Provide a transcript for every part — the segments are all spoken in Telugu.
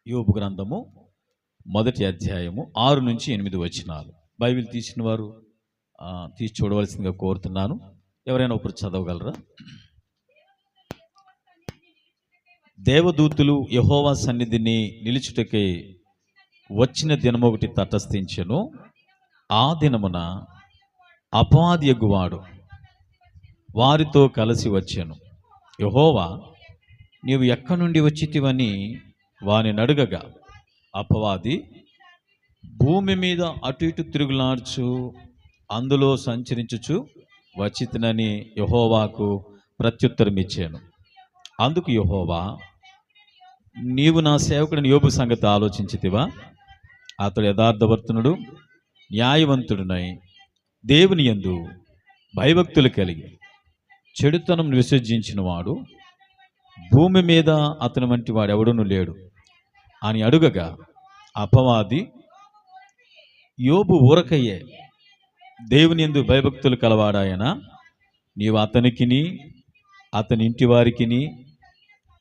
యోబు గ్రంథము మొదటి అధ్యాయము 6 నుంచి 8 వచనాలు. బైబిల్ తీసిన వారు తీసి చూడవలసిందిగా కోరుతున్నాను. ఎవరైనా ఒకరు చదవగలరా? దేవదూతులు యెహోవా సన్నిధిని నిలుచుటకై వచ్చిన దినమొకటి తటస్థించెను. ఆ దినమున అపవాదియగువాడు వారితో కలిసి వచ్చెను. యెహోవా, నీవు ఎక్కడి నుండి వచ్చితివని వాని నడుగగా, అపవాది, భూమి మీద అటు ఇటు తిరుగులాడుచు అందులో సంచరించుచు వచ్చితినని యెహోవాకు ప్రత్యుత్తరం ఇచ్చాను. అందుకు యెహోవా, నీవు నా సేవకుడిని యోబు సంగతి ఆలోచించితివా? అతడు యథార్థవర్తనుడు, న్యాయవంతుడునై దేవుని యందు భయభక్తులు కలిగి చెడుతనం విసర్జించిన వాడు భూమి మీద అతని వంటి వాడు ఎవడునూ లేడు అని అడుగగా, అపవాది, యోబు ఊరకయ్యే దేవుని యందు భయభక్తులు కలవాడాయన, నీవు అతనికిని అతని ఇంటి వారికిని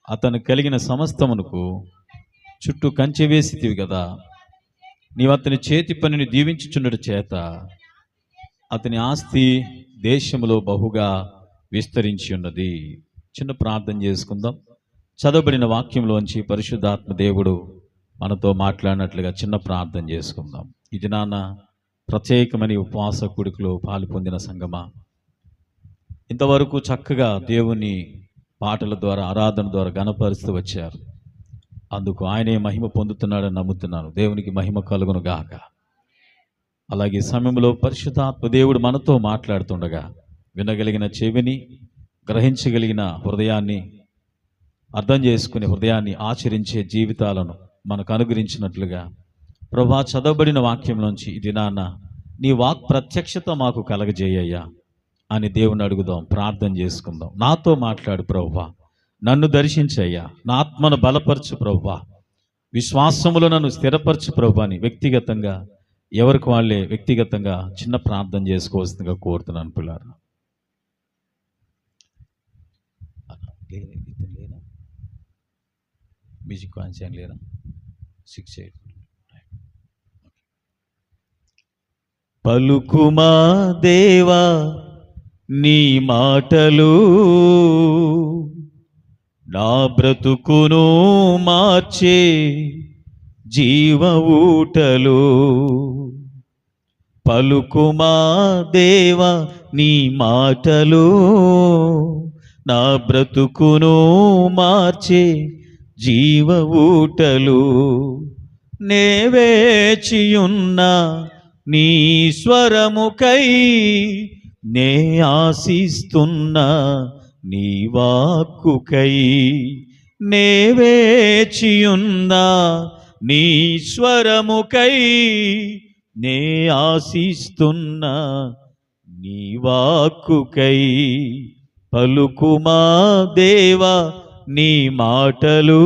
అతను కలిగిన సమస్తమునకు చుట్టూ కంచె వేసితివి కదా. నీవు అతని చేతి పనిని దీవించుచుండట చేత అతని ఆస్తి దేశంలో బహుగా విస్తరించి ఉన్నది. చిన్న ప్రార్థన చేసుకుందాం. చదవబడిన వాక్యంలోంచి పరిశుద్ధాత్మ దేవుడు మనతో మాట్లాడినట్లుగా చిన్న ప్రార్థన చేసుకుందాం. ఇది నాన్న ప్రత్యేకమని ఉపవాస కూడికలో పాలు పొందిన సంగమా, ఇంతవరకు చక్కగా దేవుని పాటల ద్వారా ఆరాధన ద్వారా ఘనపరుస్తూ వచ్చారు. అందుకు ఆయనే మహిమ పొందుతున్నాడని నమ్ముతున్నాను. దేవునికి మహిమ కలుగును గాక. అలాగే సమయంలో పరిశుద్ధాత్మ దేవుడు మనతో మాట్లాడుతుండగా వినగలిగిన చెవిని, గ్రహించగలిగిన హృదయాన్ని, అర్థం చేసుకునే హృదయాన్ని, ఆచరించే జీవితాలను మనకు అనుగ్రహించినట్లుగా ప్రభువా, చదవబడిన వాక్యంలోంచి ఇది నాన్న నీ వాక్ ప్రత్యక్షత మాకు కలగజేయ్యా అని దేవుని అడుగుదాం, ప్రార్థన చేసుకుందాం. నాతో మాట్లాడు ప్రభువా, నన్ను దర్శించయ్యా, నా ఆత్మను బలపరచు ప్రభువా, విశ్వాసములో నన్ను స్థిరపరచు ప్రభువా అని వ్యక్తిగతంగా ఎవరికి వాళ్ళే వ్యక్తిగతంగా చిన్న ప్రార్థన చేసుకోవాల్సిందిగా కోరుతున్నాను. పిల్లలు మ్యూజిక్ కాన్సర్న్ లేరా? 6-8 పలుకుమా దేవా నీ మాటలు, నా బ్రతుకును మార్చే జీవ ఊటలు. పలుకుమా దేవా నీ మాటలు, నా బ్రతుకును మార్చే జీవ ఊటలు. నే వేచియున్నా నీ స్వరముకై, నే ఆశిస్తున్నా నీ వాక్కుకై. నే వేచియున్నా నీ స్వరముకై, నే ఆశిస్తున్నా నీ వాక్కుకై. పలుకుమా దేవా నీ మాటలు,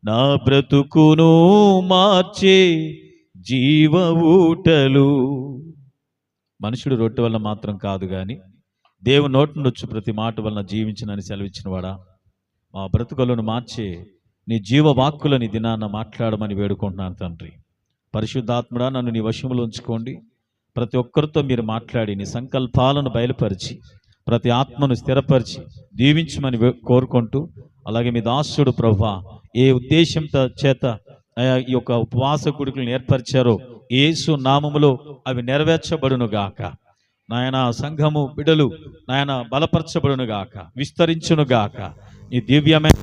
నా బ్రతుకును మార్చే జీవ ఊటలు. మనుషుడు రొట్టె వలన మాత్రం కాదు కానీ దేవుని నోటి నుండి వచ్చు ప్రతి మాట వలన జీవించనని సెలవిచ్చిన వాడా, మా బ్రతుకులను మార్చే నీ జీవ వాక్కులని దినాన్న మాట్లాడమని వేడుకుంటున్నాను తండ్రి. పరిశుద్ధాత్ముడా, నన్ను నీ వశములో ఉంచుకోండి. ప్రతి ఒక్కరితో మీరు మాట్లాడి నీ సంకల్పాలను బయలుపరిచి ప్రతి ఆత్మను స్థిరపరిచి దీవించమని కోరుకుంటూ, అలాగే మీ దాసుడు ప్రభువా ఏ ఉద్దేశంతో చేత ఈ యొక్క ఉపవాస కూడికలను ఏర్పరిచారో యేసు నామములో అవి నెరవేర్చబడును గాక. నాయన సంఘము బిడ్డలు నాయన బలపరచబడును గాక, విస్తరించును గాక. నీ దివ్యమైన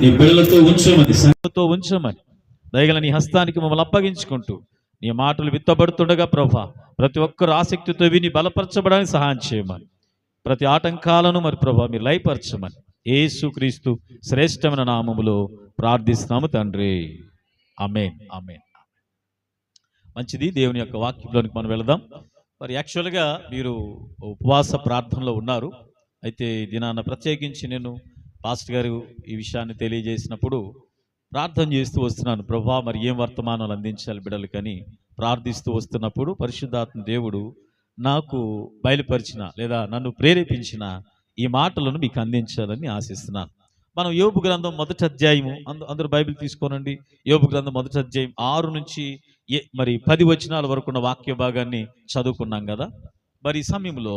నీ బిడ్డలతో ఉంచమని, సంఘంతో ఉంచమని దయగల నీ హస్తానికి మమ్మల్ని అప్పగించుకుంటూ నీ మాటలు విత్తబడుతుండగా ప్రభా ప్రతి ఒక్కరు ఆసక్తితో విని బలపరచబడానికి సహాయం చేయమని, ప్రతి ఆటంకాలను మరి ప్రభా మీరు లయపరచమని యేసుక్రీస్తు శ్రేష్టమైన నామములో ప్రార్థిస్తున్నాము తండ్రి. ఆమేన్, ఆమేన్. మంచిది. దేవుని యొక్క వాక్యంలోనికి మనం వెళదాం. మరి యాక్చువల్గా మీరు ఉపవాస ప్రార్థనలో ఉన్నారు. అయితే దినాన్న ప్రత్యేకించి నేను పాస్టర్ గారు ఈ విషయాన్ని తెలియజేసినప్పుడు ప్రార్థన చేస్తూ వస్తున్నాను. ప్రభువా, మరి ఏం వర్తమానాలు అందించాలి బిడ్డలకని ప్రార్థిస్తూ వస్తున్నప్పుడు పరిశుద్ధాత్మ దేవుడు నాకు బయలుపరిచిన లేదా నన్ను ప్రేరేపించిన ఈ మాటలను మీకు అందించాలని ఆశిస్తున్నాను. మనం యోబు గ్రంథం మొదటి అధ్యాయము అందరూ బైబిల్ తీసుకోనండి. యోబు గ్రంథం మొదటి అధ్యాయం 6 నుంచి మరి 10 వచనాల వరకు ఉన్న వాక్య భాగాన్ని చదువుకున్నాం కదా. మరి ఈ సమయంలో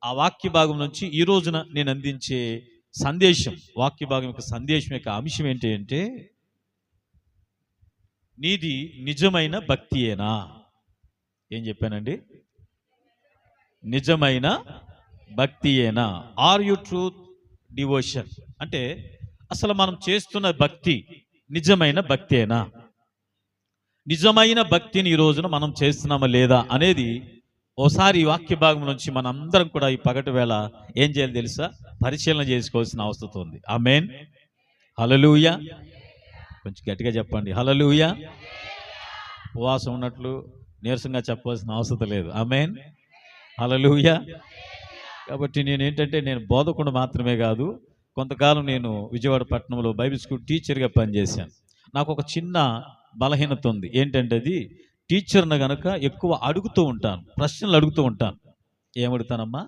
ఆ వాక్య భాగం నుంచి ఈ రోజున నేను అందించే సందేశం, వాక్య భాగం యొక్క సందేశం యొక్క అంశం ఏంటి అంటే, నీది నిజమైన భక్తియేనా? ఏం చెప్పానండి? నిజమైన భక్తియేనా? Are you truth devotion? అంటే అసలు మనం చేస్తున్న భక్తి నిజమైన భక్తేనా? నిజమైన భక్తిని ఈ రోజున మనం చేస్తున్నామా లేదా అనేది ఓసారి ఈ వాక్య భాగం నుంచి మనందరం కూడా ఈ పగటి వేళ ఏం చేయాలి తెలుసా? పరిశీలన చేసుకోవాల్సిన అవసరం ఉంది. ఆమేన్, హల్లెలూయా. కొంచెం గట్టిగా చెప్పండి, హల్లెలూయా. ఉపవాసం ఉన్నట్లు నీరసంగా చెప్పవలసిన అవసరం లేదు. ఆమేన్, హల్లెలూయా. కాబట్టి నేను బోధకుడు మాత్రమే కాదు, కొంతకాలం నేను విజయవాడ పట్టణంలో బైబిల్ స్కూల్ టీచర్గా పనిచేశాను. నాకు ఒక చిన్న బలహీనత ఉంది. ఏంటంటే అది టీచర్ని గనక ఎక్కువ అడుగుతూ ఉంటాను, ప్రశ్నలు అడుగుతూ ఉంటాను. ఏమడుగుతానమ్మా?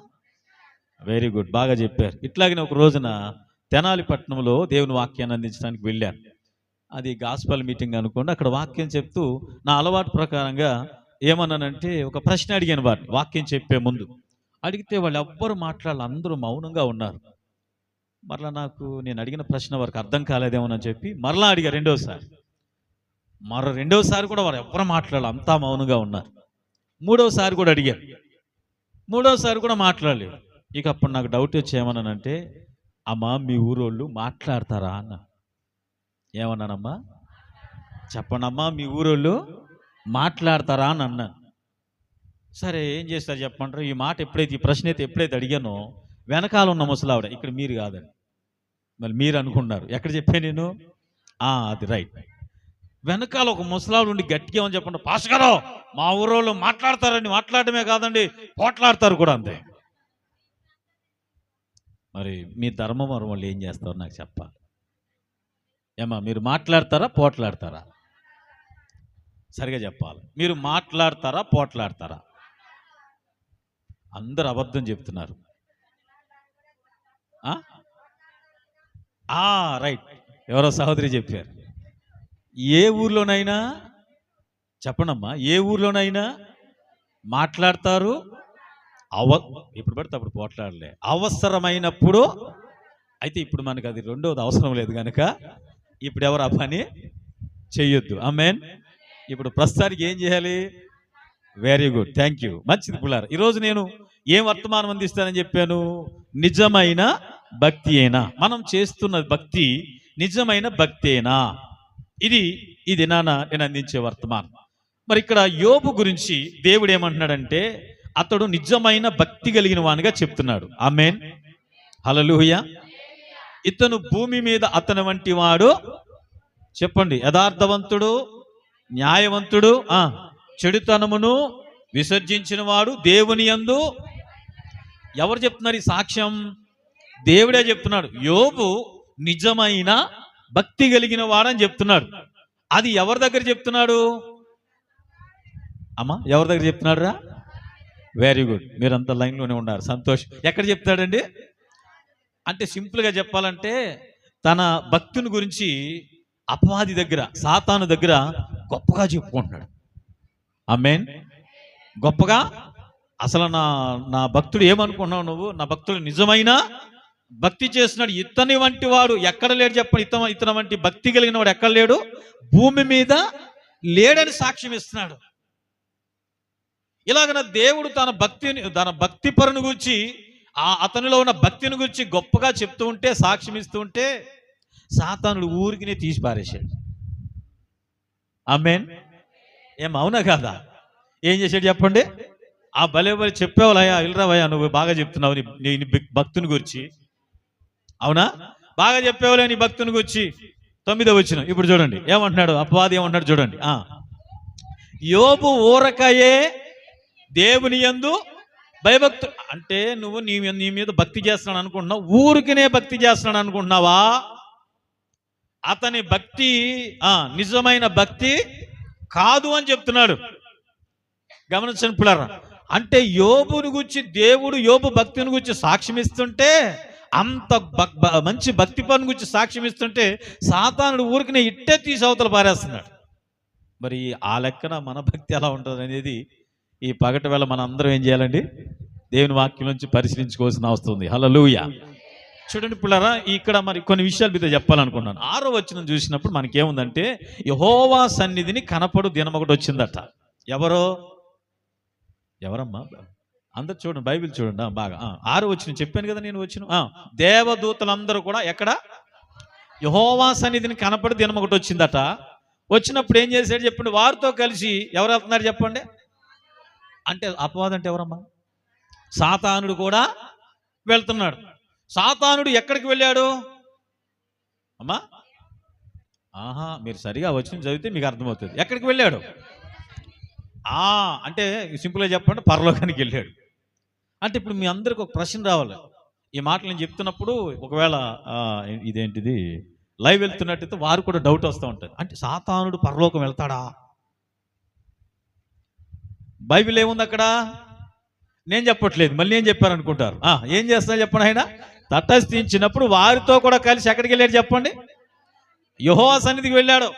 వెరీ గుడ్, బాగా చెప్పారు. ఇట్లాగనే ఒక రోజున తెనాలి పట్టణంలో దేవుని వాక్యాన్ని అందించడానికి వెళ్ళాను. అది గాస్పల్ మీటింగ్ అనుకోండి. అక్కడ వాక్యం చెప్తూ నా అలవాటు ప్రకారంగా ఏమన్నానంటే ఒక ప్రశ్న అడిగాను వారిని. వాక్యం చెప్పే ముందు అడిగితే వాళ్ళు ఎవ్వరు మాట్లాడాలి, అందరూ మౌనంగా ఉన్నారు. మరలా నేను అడిగిన ప్రశ్న వారికి అర్థం కాలేదేమోనని చెప్పి మరలా అడిగా రెండోసారి. రెండోసారి కూడా వారు ఎవ్వరు మాట్లాడాలి, అంతా మౌనంగా ఉన్నారు. మూడోసారి కూడా అడిగారు, మూడోసారి కూడా మాట్లాడలేదు. ఇక అప్పుడు నాకు డౌట్ వచ్చి ఏమన్నానంటే, అమ్మా మీ ఊరోళ్ళు మాట్లాడతారా అన్న. ఏమన్నానమ్మా? చెప్పండమ్మా, మీ ఊరోళ్ళు మాట్లాడతారా అని అన్నాను. సరే ఏం చేస్తారు చెప్పంటారు. ఈ ప్రశ్న అయితే ఎప్పుడైతే అడిగానో వెనకాల ఉన్న ముసలావిడ, ఇక్కడ మీరు కాదండి, మళ్ళీ మీరు అనుకున్నారు ఎక్కడ చెప్పాను నేను? అది రైట్. వెనకాల ఒక ముసలావిడ ఉండి గట్టిగా ఏమని చెప్పండి, పాస్టర్ గారు మా ఊరోళ్ళు మాట్లాడతారండి, మాట్లాడటమే కాదండి పోట్లాడతారు కూడా అంతే. మరి మీ ధర్మవరం వాళ్ళు ఏం చేస్తారు నాకు చెప్పాలి. ఏమా మీరు మాట్లాడతారా పోట్లాడతారా? సరిగా చెప్పాలి. మీరు మాట్లాడతారా పోట్లాడతారా? అందరు అబద్ధం చెప్తున్నారు. రైట్, ఎవరో సహోదరి చెప్పారు. ఏ ఊర్లోనైనా చెప్పండమ్మా, ఏ ఊర్లోనైనా మాట్లాడతారు, ఇప్పుడు పడితే అప్పుడు పోట్లాడలే, అవసరమైనప్పుడు. అయితే ఇప్పుడు మనకు అది రెండోది అవసరం లేదు కనుక ఇప్పుడు ఎవరు ఆ పని చెయ్యొద్దు. ఆమేన్. ఇప్పుడు ప్రస్తుతానికి ఏం చేయాలి? వెరీ గుడ్, థ్యాంక్ యూ, మంచిది పుల్లారు. ఈరోజు నేను ఏం వర్తమానం అందిస్తానని చెప్పాను? నిజమైన భక్తి అయినా, మనం చేస్తున్న భక్తి నిజమైన భక్తేనా? ఇది నేను అందించే వర్తమానం. మరి ఇక్కడ యోబు గురించి దేవుడు ఏమంటున్నాడంటే, అతడు నిజమైన భక్తి కలిగిన వానిగా చెప్తున్నాడు. ఆమేన్, హల్లెలూయా. ఇతను భూమి మీద అతని వంటి వాడు, చెప్పండి, యథార్థవంతుడు, న్యాయవంతుడు, చెడుతనమును విసర్జించిన వాడు, దేవుని యందు. ఎవరు చెప్తున్నారు ఈ సాక్ష్యం? దేవుడే చెప్తున్నాడు. యోబు నిజమైన భక్తి కలిగిన వాడని చెప్తున్నాడు. అది ఎవరి దగ్గర చెప్తున్నాడు అమ్మా? ఎవరి దగ్గర చెప్తున్నాడు రా? వెరీ గుడ్, మీరంతా లైన్లోనే ఉన్నారు, సంతోషం. ఎక్కడ చెప్తాడండి? అంటే సింపుల్గా చెప్పాలంటే తన భక్తుని గురించి అపవాది దగ్గర, సాతాను దగ్గర గొప్పగా చెప్పుకుంటున్నాడు. ఆమేన్, గొప్పగా. అసలు నా భక్తుడు ఏమనుకున్నావు నువ్వు? నా భక్తుడు నిజమైన భక్తి చేస్తున్నాడు. ఇతని వంటి వాడు ఎక్కడ లేడు చెప్పండి. ఇతని వంటి భక్తి కలిగిన వాడు ఎక్కడ లేడు, భూమి మీద లేడని సాక్ష్యం ఇస్తున్నాడు. ఇలాగన దేవుడు తన భక్తి పరుని గురించి, అతనిలో ఉన్న భక్తిని గురించి గొప్పగా చెప్తూ ఉంటే, సాక్ష్యం ఇస్తూ ఉంటే, సాతానుడు ఊరికినే తీసి పారేశాడు. ఆమేన్, అవునా కాదా? ఏం చేశాడు చెప్పండి? ఆ భలే చెప్పేవాళ్ళయ్యా, ఇల్రావయ్యా, నువ్వు బాగా చెప్తున్నావు నీ భక్తుని గురించి. అవునా, బాగా చెప్పేవాళ్ళే నీ భక్తుని గురించి. 9వ వచనం ఇప్పుడు చూడండి ఏమంటున్నాడు అపవాది, ఏమంటున్నాడు చూడండి. యోబు ఊరకయే దేవుని యందు భయభక్తు. అంటే నువ్వు నీ మీద భక్తి చేస్తున్నాడు అనుకుంటున్నావు, ఊరికినే భక్తి చేస్తున్నాడు అనుకుంటున్నావా? అతని భక్తి నిజమైన భక్తి కాదు అని చెప్తున్నాడు. గమనించండి పిల్లరా. అంటే యోబుని గురించి దేవుడు యోబు భక్తిని గురించి సాక్ష్యం ఇస్తుంటే అంత మంచి భక్తి పని గురించి సాక్ష్యం ఇస్తుంటే సాతానుడు ఊరికినే ఇట్టే తీసి అవతల పారేస్తున్నాడు. మరి ఆ లెక్కన మన భక్తి ఎలా ఉంటుంది అనేది ఈ పగటి వేళ మన అందరం ఏం చేయాలండి? దేవుని వాక్యం నుంచి పరిశీలించుకోవాల్సిన అవసరం ఉంది. హల్లెలూయా. చూడండి పిల్లరా, ఇక్కడ మరి కొన్ని విషయాలు మీతో చెప్పాలనుకున్నాను. 6వ వచనం చూసినప్పుడు మనకేముందంటే యెహోవా సన్నిధిని కనపడు దినం ఒకటి వచ్చిందట. ఎవరమ్మా? అందరు చూడండి, బైబిల్ చూడండి బాగా. 6వ వచనం చెప్పాను కదా నేను వచ్చిన. దేవదూతలందరూ కూడా ఎక్కడ? యెహోవా సన్నిధిని కనపడు దినం ఒకటి వచ్చిందట. వచ్చినప్పుడు ఏం చేశాడు చెప్పండి? వారితో కలిసి ఎవరు వెళ్తున్నారు చెప్పండి? అంటే అపవాది అంటే ఎవరమ్మా? సాతానుడు కూడా వెళ్తున్నాడు. సాతానుడు ఎక్కడికి వెళ్ళాడు అమ్మా? మీరు సరిగా వచ్చిన చదివితే మీకు అర్థమవుతుంది. ఎక్కడికి వెళ్ళాడు? అంటే సింపుల్గా చెప్పండి, పరలోకానికి వెళ్ళాడు. అంటే ఇప్పుడు మీ అందరికి ఒక ప్రశ్న రావాలి. ఈ మాటలు నేను చెప్తున్నప్పుడు ఒకవేళ ఇదేంటిది లైవ్ వెళ్తున్నట్టయితే వారు కూడా డౌట్ వస్తూ ఉంటుంది. అంటే సాతానుడు పరలోకం వెళ్తాడా? బైబిల్ ఏముంది అక్కడ? నేను చెప్పట్లేదు, మళ్ళీ ఏం చెప్పారు అనుకుంటారు. ఏం చేస్తున్నా చెప్పండి. ఆయన తటస్థించినప్పుడు వారితో కూడా కలిసి ఎక్కడికి వెళ్ళాడు చెప్పండి? యెహోవా సన్నిధికి వెళ్ళాడు.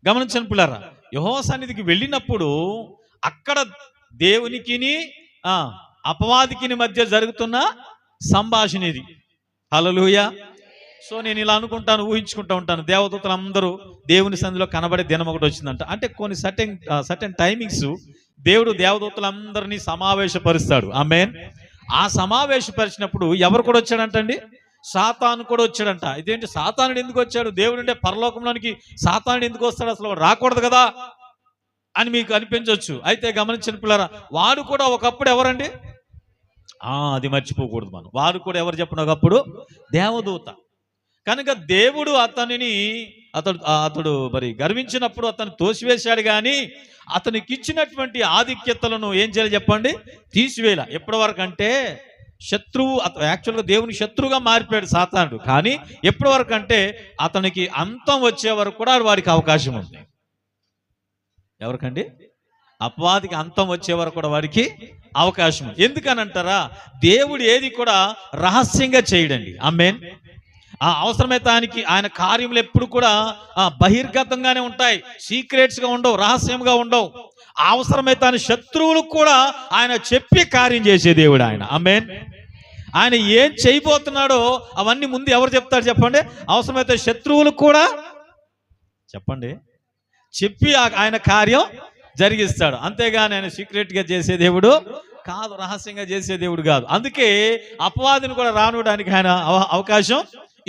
గమనించండి పిల్లరా, యెహోవా సన్నిధికి వెళ్ళినప్పుడు అక్కడ దేవునికిని అపవాదికిని మధ్య జరుగుతున్న సంభాషణ ఇది. హల్లెలూయా. సో నేను ఇలా అనుకుంటాను, ఊహించుకుంటూ ఉంటాను, దేవదూతలు అందరూ దేవుని సన్నిధిలో కనబడే దినం ఒకటి వచ్చిందంట. అంటే కొన్ని సర్టెన్ టైమింగ్స్ దేవుడు దేవదూతలందరినీ సమావేశపరుస్తాడు. ఆమేన్. ఆ సమావేశపరిచినప్పుడు ఎవరు కూడా వచ్చాడంటండి? సాతాను కూడా వచ్చాడంట. ఇదేంటి సాతానుడు ఎందుకు వచ్చాడు? దేవుడు అంటే పరలోకంలోనికి సాతానుడు ఎందుకు వస్తాడు? అసలు రాకూడదు కదా అని మీకు అనిపించవచ్చు. అయితే గమనించిన పిల్లరా, వాడు కూడా ఒకప్పుడు ఎవరండి? అది మర్చిపోకూడదు మనం. వారు కూడా ఎవరు చెప్పిన ఒకప్పుడు దేవదూత. కనుక దేవుడు అతడు మరి గర్వించినప్పుడు అతను తోసివేశాడు, కానీ అతనికి ఇచ్చినటువంటి ఆధిక్యతలను ఏం చేయాలి చెప్పండి? తీసివేయాల. ఎప్పటి వరకు అంటే శత్రువు, యాక్చువల్గా దేవుని శత్రువుగా మారిపోయాడు సాతానుడు. కానీ ఎప్పటి వరకు అంటే అతనికి అంతం వచ్చే వరకు కూడా వాడికి అవకాశం ఉంది. ఎవరికండి? అపవాదికి అంతం వచ్చే వరకు కూడా వాడికి అవకాశం ఉంది. ఎందుకనంటారా? దేవుడు ఏది కూడా రహస్యంగా చేయడండి. ఆమేన్. అవసరమైతే ఆయన కార్యములు ఎప్పుడు కూడా బహిర్గతంగానే ఉంటాయి, సీక్రెట్స్ గా ఉండవు, రహస్యంగా ఉండవు. అవసరమైతే ఆయన శత్రువులకు కూడా ఆయన చెప్పి కార్యం చేసే దేవుడు ఆయన. ఆమేన్. ఆయన ఏం చేయబోతున్నాడో అవన్నీ ముందు ఎవరు చెప్తారు చెప్పండి? అవసరమైతే శత్రువులకు కూడా చెప్పండి చెప్పి ఆయన కార్యం జరిగిస్తాడు. అంతేగాని ఆయన సీక్రెట్ గా చేసే దేవుడు కాదు, రహస్యంగా చేసే దేవుడు కాదు. అందుకే అపవాదిని కూడా రానివ్వడానికి ఆయన అవకాశం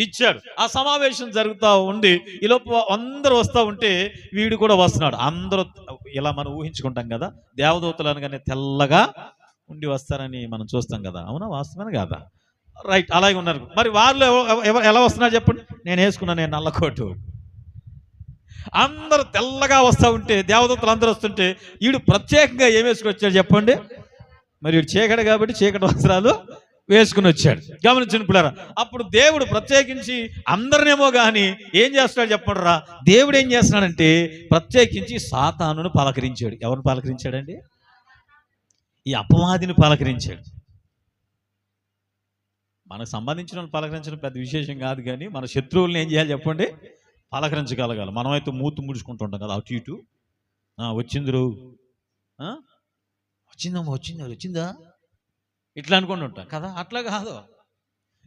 ఇచ్చాడు. ఆ సమావేశం జరుగుతూ ఉంది. ఈలోపు అందరూ వస్తూ ఉంటే వీడు కూడా వస్తున్నాడు. అందరూ ఇలా మనం ఊహించుకుంటాం కదా, దేవదూతలు అనగానే తెల్లగా ఉండి వస్తారని మనం చూస్తాం కదా. అవునా? వాస్తవమే కాదా? రైట్, అలాగే ఉన్నారు. మరి వాళ్ళు ఎలా వస్తున్నారు చెప్పండి? నేను వేసుకున్నాను నల్లకోటు. అందరూ తెల్లగా వస్తూ ఉంటే, దేవదూతలు అందరూ వస్తుంటే వీడు ప్రత్యేకంగా ఏం వేసుకుని వచ్చాడు చెప్పండి? మరి వీడు చీకటి కాబట్టి చీకటి వస్త్రాలు వేసుకుని వచ్చాడు. గమనించిన పిల్లరా, అప్పుడు దేవుడు ప్రత్యేకించి అందరినేమో కానీ ఏం చేస్తున్నాడు చెప్పండి రా? దేవుడు ఏం చేస్తున్నాడంటే ప్రత్యేకించి సాతానును పలకరించాడు. ఎవరిని పలకరించాడండి? ఈ అపవాదిని పలకరించాడు. మనకు సంబంధించిన పలకరించడం పెద్ద విశేషం కాదు, కానీ మన శత్రువులను ఏం చేయాలి చెప్పండి? పలకరించగలగాలి. మనమైతే మూతు ముడుచుకుంటుంటాం కదా, అటు ఇటు. వచ్చిందిరు, వచ్చిందమ్మా, వచ్చిందా ఇట్లా అనుకుంటూ ఉంటాం కదా. అట్లా కాదు.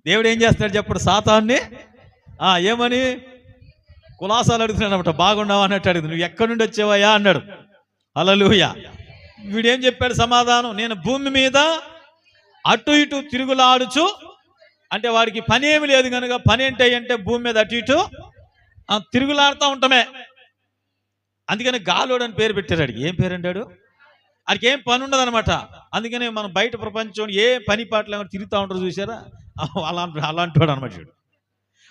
దేవుడు ఏం చేస్తాడు చెప్పడు? సాతాన్ని ఏమని కులాసాలు అడుగుతున్నాడు అనమాట. బాగున్నావా అన్నట్టు అడుగుతుంది. నువ్వు ఎక్కడి నుండి వచ్చావయ్యా అన్నాడు. హల్లెలూయా. వీడేం చెప్పాడు సమాధానం? నేను భూమి మీద అటు ఇటు తిరుగులాడుచు. అంటే వాడికి పని ఏమి లేదు కనుక, పని ఏంటంటే భూమి మీద అటు ఇటు తిరుగులాడుతూ ఉంటామే. అందుకని గాలోడు అని పేరు పెట్టారు. అడిగి ఏం పేరు అంటాడు? అడికి ఏం పని ఉండదు అనమాట. అందుకని మనం బయట ప్రపంచం ఏ పని పాటలు ఏమైనా తిరుగుతూ ఉంటారు చూసారా, అలాంటి వాడు అనమాట వీడు.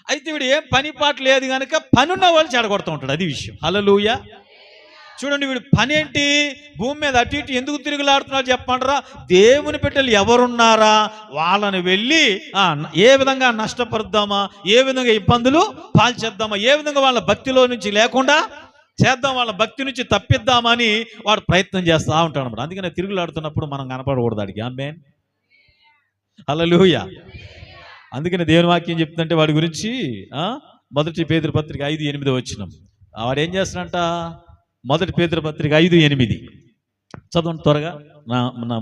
అయితే వీడు ఏం పని పాట లేదు కనుక పనున్న వాళ్ళు చెడగొడుతూ ఉంటాడు. అది విషయం. హల్లెలూయా. చూడండి, వీడు పని ఏంటి? భూమి మీద అటు ఇటు ఎందుకు తిరుగులాడుతున్నారు చెప్పంటారా? దేవుని బిడ్డలు ఎవరున్నారా వాళ్ళని వెళ్ళి ఏ విధంగా నష్టపరుద్దామా, ఏ విధంగా ఇబ్బందులు పాల్చేద్దామా, ఏ విధంగా వాళ్ళ భక్తిలో నుంచి లేకుండా చేద్దాం, వాళ్ళ భక్తి నుంచి తప్పిద్దామని వాడు ప్రయత్నం చేస్తూ ఉంటాడు అనమాట. అందుకనే తిరుగులాడుతున్నప్పుడు మనం కనపడకూడదు అడిగి. ఆమేన్. హల్లెలూయా. అందుకని దేవుని వాక్యం చెప్తుందంటే వాడి గురించి మొదటి పేతురు పత్రిక 5:8 వచ్చినాం. వాడు ఏం చేస్తాడంట? మొదటి పేతురు పత్రిక 5:8 చదవండి త్వరగా.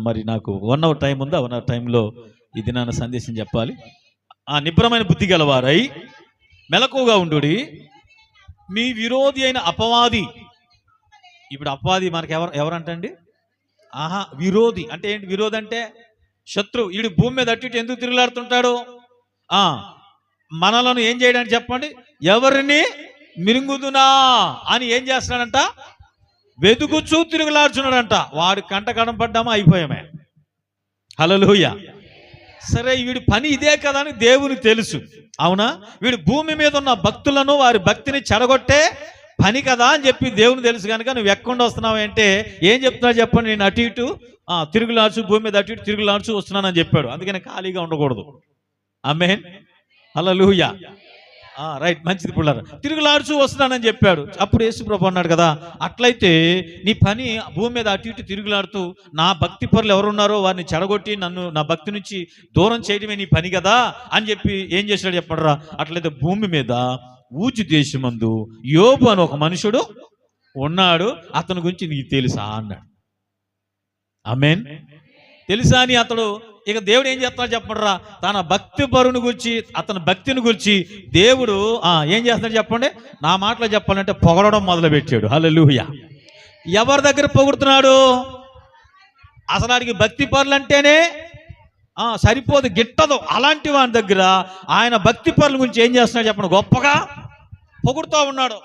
మరి నాకు 1 hour టైం ఉంది. 1 hour టైంలో ఈ దినాన సందేశం చెప్పాలి. నిబ్రమైన బుద్ధి గలవారై మెలకుగా ఉండుడి, మీ విరోధి అయిన అపవాది. ఇప్పుడు అపవాది మనకి ఎవరంటండి? విరోధి అంటే ఏంటి? విరోధి అంటే శత్రువు. వీడు భూమి మీద అటు ఇటు ఎందుకు తిరుగులాడుతుంటాడు? మనలను ఏం చేయడానికి చెప్పండి? ఎవరిని మిరుగుదునా అని ఏం చేస్తున్నాడంట? వెతుకుచూ తిరుగులాడుచున్నాడంట. వాడు కంట కనపడ్డామా అయిపోయామే. హల్లెలూయా. సరే, వీడి పని ఇదే కదా అని దేవునికి తెలుసు, అవునా? వీడు భూమి మీద ఉన్న భక్తులను, వారి భక్తిని చెడగొట్టే పని కదా అని చెప్పి దేవుని తెలుసు కనుక నువ్వు ఎక్కడ వస్తున్నావు అంటే ఏం చెప్తున్నా చెప్పండి? నేను అటు ఇటు తిరుగులాడుచు, భూమి మీద అటు ఇటు తిరుగులాడుచు వస్తున్నానని చెప్పాడు. అందుకని ఖాళీగా ఉండకూడదు. ఆమేన్, హల్లెలూయా. రైట్, మంచిది పుల్లారా. తిరుగులాడుచు వస్తున్నానని చెప్పాడు. అప్పుడు యేసుప్రభు అన్నాడు కదా, అట్లయితే నీ పని భూమి మీద అటు ఇటు తిరుగులాడుతూ నా భక్తి పరులు ఎవరున్నారో వారిని చెడగొట్టి నన్ను, నా భక్తి నుంచి దూరం చేయడమే నీ పని కదా అని చెప్పి ఏం చేశాడు చెప్పడరా? అట్లయితే భూమి మీద ఊజు దేశమందు యోబు అని ఒక మనుషుడు ఉన్నాడు, అతని గురించి నీకు తెలుసా అన్నాడు. ఆమేన్. తెలుసా అని అతడు ఇక దేవుడు ఏం చేస్తున్నాడు చెప్పడరా? తన భక్తి పరుని గురించి, అతని భక్తిని గురించి దేవుడు ఏం చేస్తున్నాడు చెప్పండి? నా మాటలో చెప్పాలంటే పొగడడం మొదలుపెట్టాడు. హల్లెలూయా. ఎవరి దగ్గర పొగుడుతున్నాడు? అసలు వాడికి భక్తి పరులు అంటేనే సరిపోదు, గిట్టదు. అలాంటి వాని దగ్గర ఆయన భక్తి పరుల గురించి ఏం చేస్తున్నాడు చెప్పండి? గొప్పగా పొగుడుతూ ఉన్నాడు.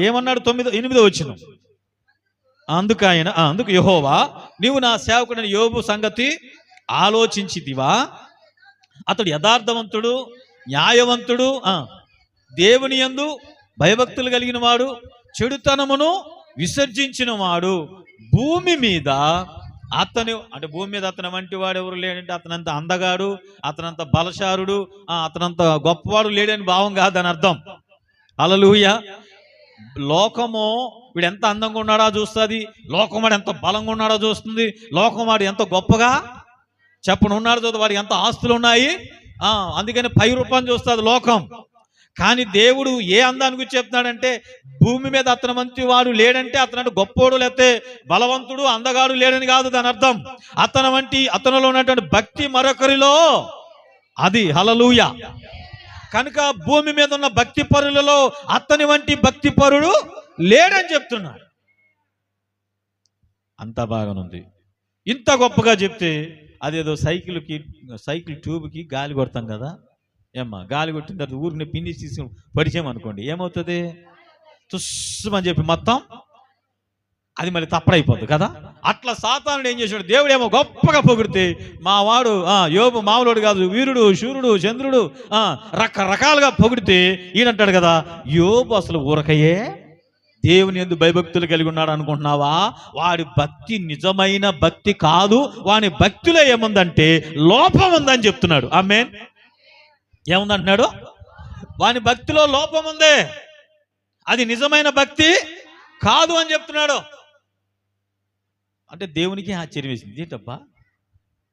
ఏమన్నాడు? 8వ వచనం. అందుకు యెహోవా, నీవు నా సేవకుడైన యోబు సంగతి ఆలోచించితివా? అతడు యథార్థవంతుడు, న్యాయవంతుడు, దేవుని యందు భయభక్తులు కలిగిన వాడు, చెడుతనమును విసర్జించిన వాడు. భూమి మీద అతను అంటే భూమి మీద అతని వంటి వాడు ఎవరు లేడంటే అతనంత అందగాడు, అతనంత బలశారుడు, అతనంత గొప్పవాడు లేడని భావం కాదని అర్థం. హల్లెలూయా. లోకము వీడు ఎంత అందంగా ఉన్నాడో చూస్తుంది, లోకం వాడు ఎంత బలంగా ఉన్నాడో చూస్తుంది, లోకం వాడు ఎంత గొప్పగా చెప్పను ఉన్నాడు చూద్దాం, వాడికి ఎంత ఆస్తులు ఉన్నాయి, అందుకని పై రూపాన్ని చూస్తుంది లోకం. కానీ దేవుడు ఏ అందాన్ని గురించి చెప్తున్నాడంటే భూమి మీద అతని వంటి వాడు లేడంటే అతను గొప్పోడు లేకపోతే బలవంతుడు అందగాడు లేడని కాదు దాని అర్థం. అతనిలో ఉన్నటువంటి భక్తి మరొకరిలో అది. హల్లెలూయా. కనుక భూమి మీద ఉన్న భక్తి పరులలో అతని వంటి భక్తి పరుడు లేడని చెప్తున్నాడు. అంత బాగానుంది. ఇంత గొప్పగా చెప్తే అదేదో సైకిల్ ట్యూబ్కి గాలి కొడతాం కదా, ఏమ్మా, గాలి కొట్టిన తర్వాత ఊరిని పిన్ని తీసుకుని పరిచయం అనుకోండి, ఏమవుతుంది? తుస్మని చెప్పి మొత్తం అది మళ్ళీ తప్పడైపోతుంది కదా. అట్లా సాతానుడు ఏం చేశాడు? దేవుడేమో గొప్పగా పొగిడితే మా వాడు యోబు మామూలుడు కాదు, వీరుడు, శూరుడు, చంద్రుడు, రకరకాలుగా పొగిడితే ఈయనంటాడు కదా, యోబు అసలు ఊరకయే దేవుని యందు భయభక్తులు కలిగి ఉన్నాడు అనుకుంటున్నావా? వాడి భక్తి నిజమైన భక్తి కాదు, వాని భక్తిలో ఏముందంటే లోపం ఉందని చెప్తున్నాడు. ఆమేన్. ఏముందంటున్నాడు? వాని భక్తిలో లోపం ఉంది, అది నిజమైన భక్తి కాదు అని చెప్తున్నాడు. అంటే దేవునికి ఆశ్చర్యం వేసింది, ఏంటబ్బా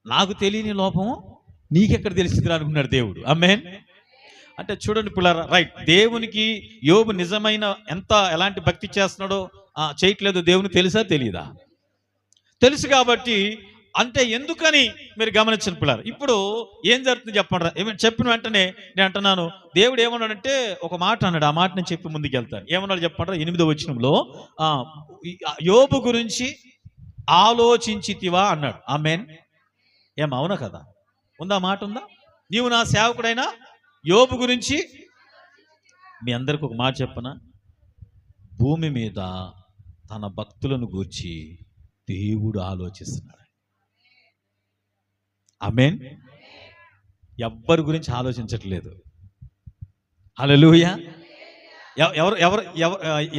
నాకు తెలియని లోపము నీకెక్కడ తెలిసింది అనుకున్నాడు దేవుడు. ఆమేన్. అంటే చూడండి పిల్లరా, రైట్, దేవునికి యోబు నిజమైన ఎలాంటి భక్తి చేస్తున్నాడో చేయట్లేదు దేవునికి తెలుసా తెలియదా? తెలుసు. కాబట్టి అంటే ఎందుకని మీరు గమనించిన పిల్లలు. ఇప్పుడు ఏం జరుగుతుంది చెప్పండి? చెప్పిన వెంటనే నేను అంటున్నాను, దేవుడు ఏమన్నాడంటే ఒక మాట అన్నాడు, ఆ మాట నేను చెప్పి ముందుకు వెళ్తాను. ఏమన్నాడు చెప్పండి? 8వ వచనంలో యోబు గురించి ఆలోచించితివా అన్నాడు. ఆమేన్. అవునా కదా? ఉందా మాట? ఉందా? నీవు నా సేవకుడైనా యోబు గురించి. మీ అందరికి ఒక మాట చెప్పనా? భూమి మీద తన భక్తులను గూర్చి దేవుడు ఆలోచిస్తున్నాడు. ఆమేన్. ఎవ్వరి గురించి ఆలోచించట్లేదు. హల్లెలూయా.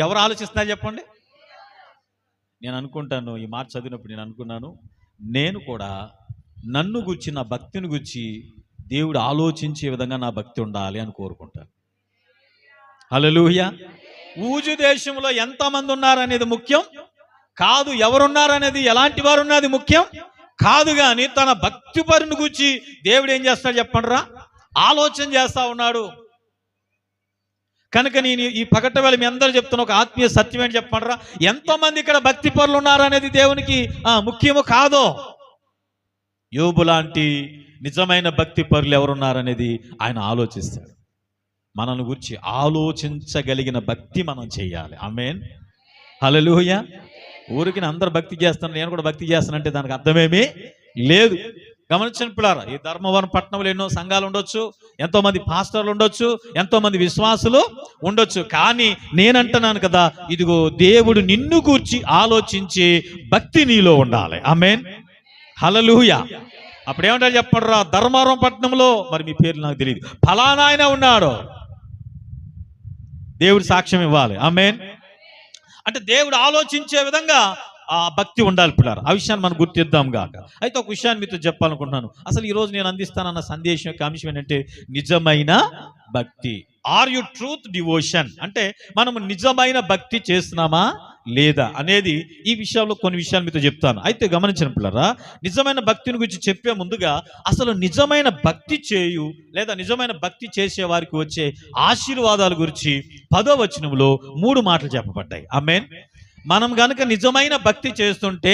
ఎవరు ఆలోచిస్తున్నారు చెప్పండి? నేను అనుకుంటాను, ఈ మాట చదివినప్పుడు నేను అనుకున్నాను, నేను కూడా నన్ను గురించి, నా భక్తిని గురించి దేవుడు ఆలోచించే విధంగా నా భక్తి ఉండాలి అని కోరుకుంటాను. హల్లెలూయా. ఊజు దేశంలో ఎంతమంది ఉన్నారనేది ముఖ్యం కాదు, ఎవరున్నారనేది, ఎలాంటి వారు ఉన్నది ముఖ్యం కాదు కానీ తన భక్తి పరుని గురించి దేవుడు ఏం చేస్తాడు చెప్పండిరా, ఆలోచన చేస్తా ఉన్నాడు. కనుక నేను ఈ పగట వేళ మీ అందరూ చెప్తున్న ఒక ఆత్మీయ సత్యం ఏంటి చెప్పండిరా, ఎంతోమంది ఇక్కడ భక్తి పరులు ఉన్నారు అనేది దేవునికి ముఖ్యము కాదు. యోబు లాంటి నిజమైన భక్తి పరులు ఎవరున్నారనేది ఆయన ఆలోచిస్తాడు. మనల్ని గురించి ఆలోచించగలిగిన భక్తి మనం చేయాలి. ఆమేన్, హల్లెలూయా. ఊరికి అందరు భక్తి చేస్తాను, నేను కూడా భక్తి చేస్తానంటే దానికి అర్థమేమీ లేదు. గమనించండి పిల్లారా, ఈ ధర్మవరం పట్టణంలో ఎన్నో సంఘాలు ఉండొచ్చు, ఎంతో మంది పాస్టర్లు ఉండొచ్చు, ఎంతో మంది విశ్వాసులు ఉండొచ్చు. కానీ నేనంటున్నాను కదా, ఇదిగో దేవుడు నిన్ను గూర్చి ఆలోచించే భక్తి నీలో ఉండాలి. ఆమేన్, హల్లెలూయా. అప్పుడేమంటారు చెప్పండిరా, ధర్మవరం పట్టణంలో మరి మీ పేర్లు నాకు తెలియదు, ఫలానా ఆయన ఉన్నాడు, దేవుడు సాక్ష్యం ఇవ్వాలి. ఆమేన్. అంటే దేవుడు ఆలోచించే విధంగా ఆ భక్తి ఉండాలి పిల్లారు. ఆ విషయాన్ని మనం గుర్తిద్దాం గాక. అయితే ఒక విషయాన్ని మీతో చెప్పాలనుకుంటున్నాను. అసలు ఈరోజు నేను అందిస్తానన్న సందేశం యొక్క అంశం ఏంటంటే నిజమైన భక్తి. ఆర్ యు ట్రూత్ డివోషన్ అంటే మనము నిజమైన భక్తి చేస్తున్నామా లేదా అనేది ఈ విషయంలో కొన్ని విషయాలు మీతో చెప్తాను. అయితే గమనించిన పిల్లరా, నిజమైన భక్తిని గురించి చెప్పే ముందుగా అసలు నిజమైన భక్తి చేయు లేదా నిజమైన భక్తి చేసే వారికి వచ్చే ఆశీర్వాదాల గురించి 10వ వచనంలో 3 మాటలు చెప్పబడ్డాయి. ఆమేన్. మనం గనుక నిజమైన భక్తి చేస్తుంటే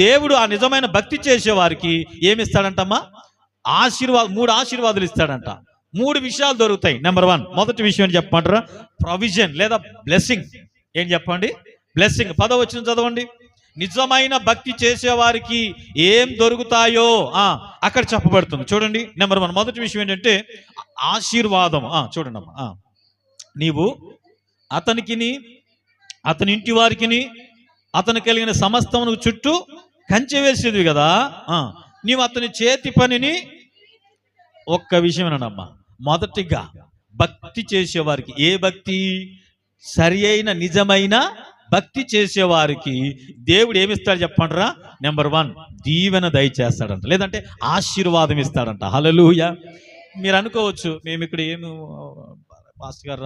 దేవుడు ఆ నిజమైన భక్తి చేసే వారికి ఏమిస్తాడంటమ్మా, 3 ఆశీర్వాదాలు ఇస్తాడంట. 3 విషయాలు దొరుకుతాయి. నెంబర్ 1, మొదటి విషయం ఏంటి చెప్పమంటారా, ప్రొవిజన్ లేదా బ్లెస్సింగ్. ఏం చెప్పండి, బ్లెస్సింగ్. 10వ వచనం చదవండి. నిజమైన భక్తి చేసేవారికి ఏం దొరుకుతాయో అక్కడ చెప్పబడుతుంది. చూడండి, నెంబర్ 1 మొదటి విషయం ఏంటంటే ఆశీర్వాదం. చూడండి అమ్మా, నీవు అతనికిని అతని ఇంటి వారికిని అతను కలిగిన సమస్తమును చుట్టూ కంచె వేసేది కదా, నీవు అతని చేతి పనిని ఒక్క విషయం వినమ్మా. మొదటిగా భక్తి చేసేవారికి, ఏ భక్తి, సరి అయిన నిజమైన భక్తి చేసేవారికి దేవుడు ఏమిస్తాడు చెప్పండిరా, నెంబర్ 1 దీవెన దయచేస్తాడంట, లేదంటే ఆశీర్వాదం ఇస్తాడంట. హల్లెలూయా. మీరు అనుకోవచ్చు, మేము ఇక్కడ ఏమి పాస్టర్ గారు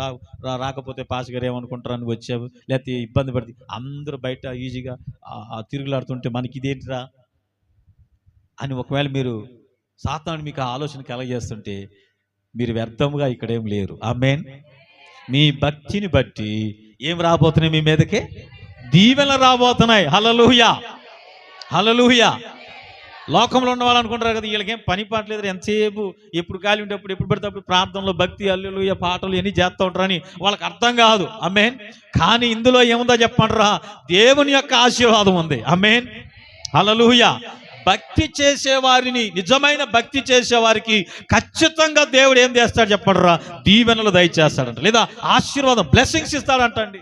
రాకపోతే పాస్టర్ గారు ఏమనుకుంటారని వచ్చావు, లేకపోతే ఇబ్బంది పడుతుంది, అందరూ బయట ఈజీగా తిరుగులాడుతుంటే మనకి ఇదేంటిరా అని ఒకవేళ మీరు సాతాను మీకు ఆలోచన కలగజేస్తుంటే మీరు వ్యర్థముగా ఇక్కడేం లేరు. ఆమేన్. మీ భక్తిని బట్టి ఏం రాబోతున్నాయి, మీ మీదకే దీవెనలు రాబోతున్నాయి. హల్లెలూయా, హల్లెలూయా. లోకంలో ఉన్న వాళ్ళు అనుకుంటారు కదా, వీళ్ళకేం పని పాటలేదు, ఎంతసేపు ఎప్పుడు ఖాళీ ఉండేప్పుడు ఎప్పుడు పడితే అప్పుడు ప్రార్థనలో భక్తి హల్లెలూయా పాటలు ఇవన్నీ చేస్తూ ఉంటారని వాళ్ళకి అర్థం కాదు. ఆమేన్. కానీ ఇందులో ఏముందో చెప్పండిరా, దేవుని యొక్క ఆశీర్వాదం ఉంది. ఆమేన్, హల్లెలూయా. భక్తి చేసేవారిని, నిజమైన భక్తి చేసేవారికి ఖచ్చితంగా దేవుడు ఏం చేస్తాడు చెప్పండిరా, దీవెనలు దయచేస్తాడంట, లేదా ఆశీర్వాదం బ్లెస్సింగ్స్ ఇస్తాడంటండి.